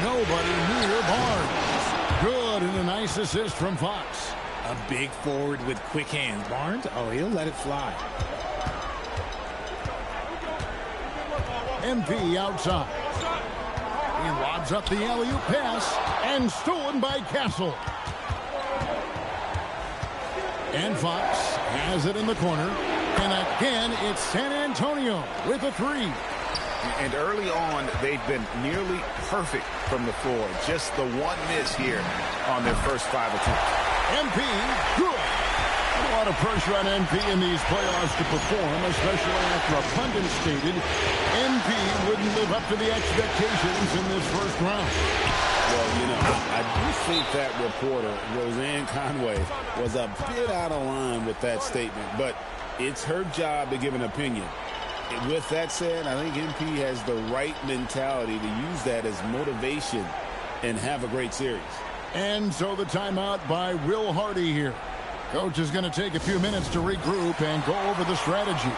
Nobody near Barnes. Good, and a nice assist from Fox. A big forward with quick hands. Barnes, oh, he'll let it fly. MP outside. He lobs up the alley-oop pass. And stolen by Castle. And Fox has it in the corner. And again, it's San Antonio with a 3. And early on, they've been nearly perfect from the floor. Just the one miss here on their first 5 attempts. MP, good. A lot of pressure on MP in these playoffs to perform, especially after a pundit stated MP wouldn't live up to the expectations in this first round. Well, you know, I do think that reporter, Roseanne Conway, was a bit out of line with that statement, but it's her job to give an opinion. With that said, I think MP has the right mentality to use that as motivation and have a great series. And so the timeout by Will Hardy here. Coach is going to take a few minutes to regroup and go over the strategy.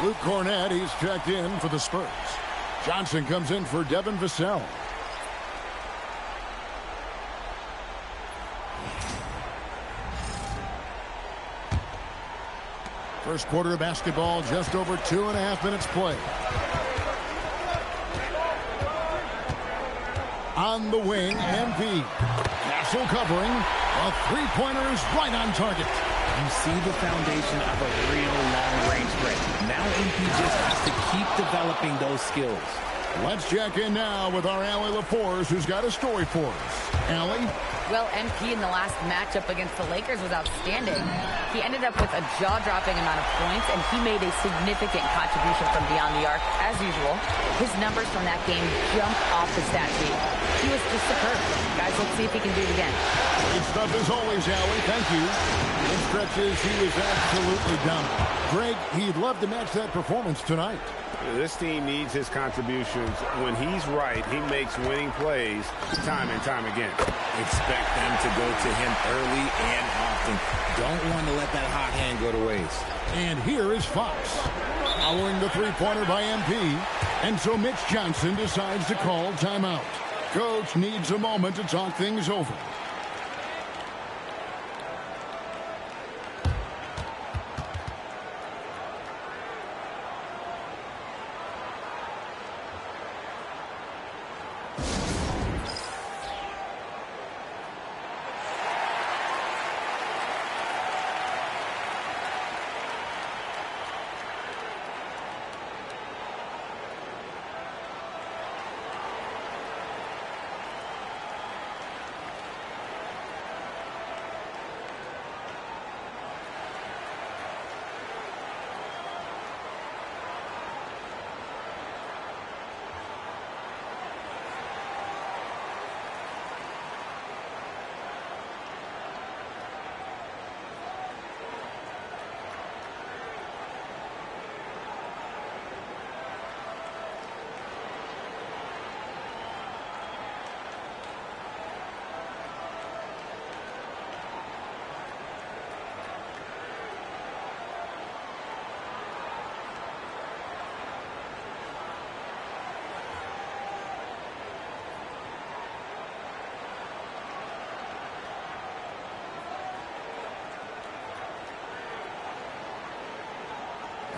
Luke Cornett, he's checked in for the Spurs. Johnson comes in for Devin Vassell. First quarter of basketball, just over 2.5 minutes played. On the wing, MP. Castle covering. A three-pointer is right on target. You see the foundation of a real long-range threat. Now MP just has to keep developing those skills. Let's check in now with our Allie LaForce, who's got a story for us. Allie? Well, MP in the last matchup against the Lakers was outstanding. He ended up with a jaw-dropping amount of points, and he made a significant contribution from beyond the arc, as usual. His numbers from that game jumped off the stat sheet. He was just superb. Guys, let's see if he can do it again. Good stuff as always, Allie. Thank you. In stretches, he was absolutely dominant. Greg, he'd love to match that performance tonight. This team needs his contributions. When he's right, he makes winning plays time and time again. Expect them to go to him early and often. Don't want to let that hot hand go to waste. And here is Fox. Following the three-pointer by MP. And so Mitch Johnson decides to call timeout. Coach needs a moment to talk things over.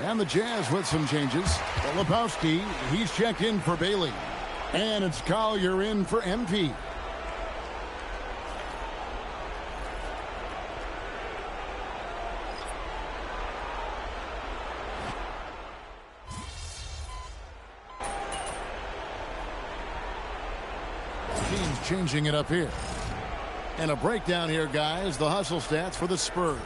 And the Jazz with some changes. Filipowski, he's checked in for Bailey. And it's Collier in for MP. Team's changing it up here. And a breakdown here, guys. The hustle stats for the Spurs.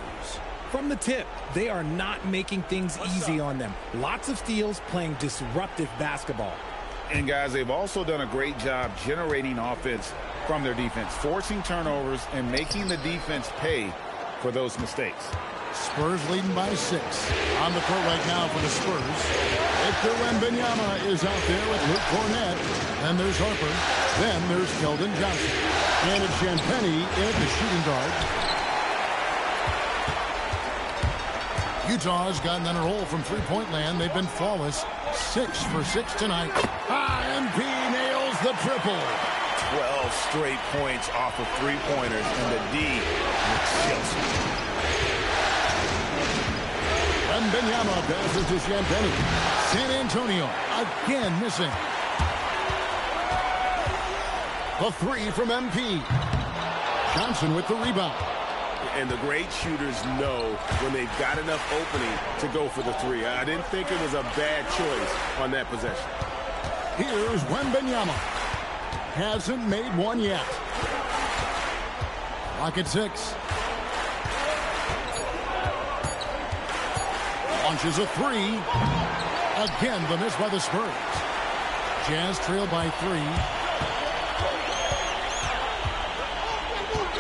From the tip, they are not making things easy on them. Lots of steals, playing disruptive basketball. And guys, they've also done a great job generating offense from their defense, forcing turnovers and making the defense pay for those mistakes. Spurs leading by 6. On the court right now for the Spurs. Victor Wembanyama is out there with Luke Cornett. Then there's Harper. Then there's Keldon Johnson. And it's Champagnie in at the shooting guard. Utah's gotten on a roll from three-point land. They've been flawless. 6 for 6 tonight. MP nails the triple. 12 straight points off of three-pointers, and the D looks Chelsea. Wembanyama passes to Champagnie. San Antonio again missing. The 3 from MP. Johnson with the rebound. And the great shooters know when they've got enough opening to go for the 3. I didn't think it was a bad choice on that possession. Here's Wembanyama. Hasn't made one yet. Clock at 6. Launches a 3. Again, the miss by the Spurs. Jazz trail by 3.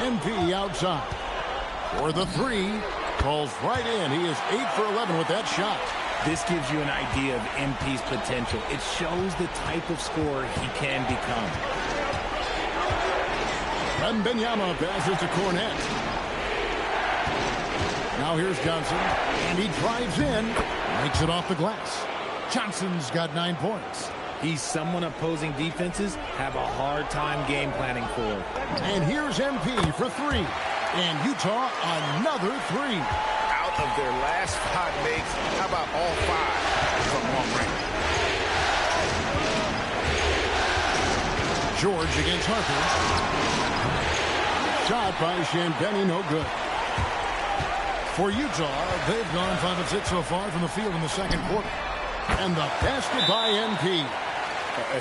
MP outside. For the 3, falls right in. He is 8 for 11 with that shot. This gives you an idea of MP's potential. It shows the type of scorer he can become. Wembanyama passes to Cornett. Now here's Johnson, and he drives in, makes it off the glass. Johnson's got 9 points. He's someone opposing defenses have a hard time game planning for. And here's MP for 3. And Utah, another 3. Out of their last 5 makes, how about all 5 from long range? George against Harper. Shot by Champagnie, no good. For Utah, they've gone 5 of 6 so far from the field in the second quarter. And the basket by MP.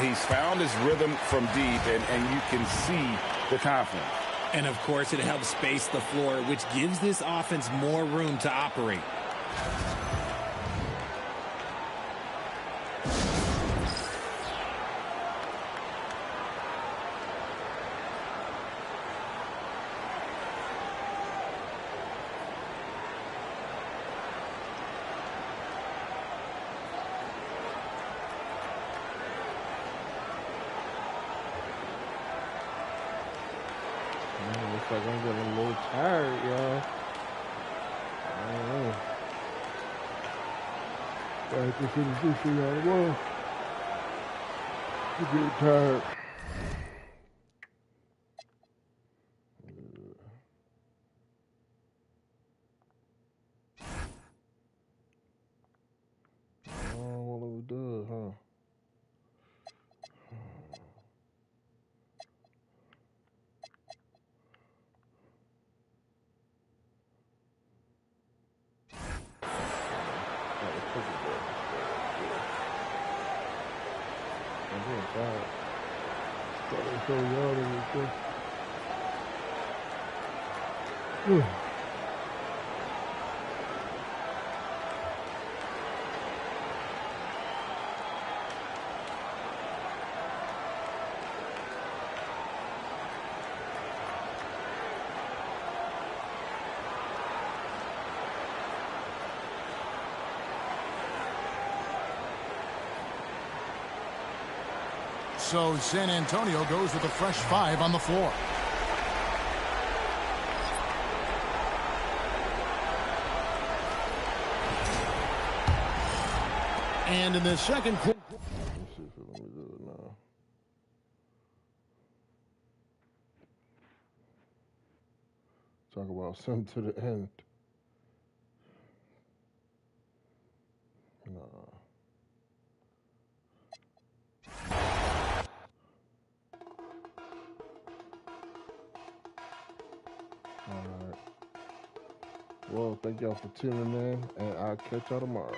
He's found his rhythm from deep, and you can see the confidence. And, of course, it helps space the floor, which gives this offense more room to operate. Looks like I'm getting a little tired, y'all. I don't know. Gotta finish this shit out of work. I'm getting tired. Oh, what it does, huh? So young and just So San Antonio goes with a fresh 5 on the floor. And in the second quarter. Let's see if let me do it now. Talk about something to the end. Nah. All right. Well, thank y'all for tuning in, and I'll catch y'all tomorrow.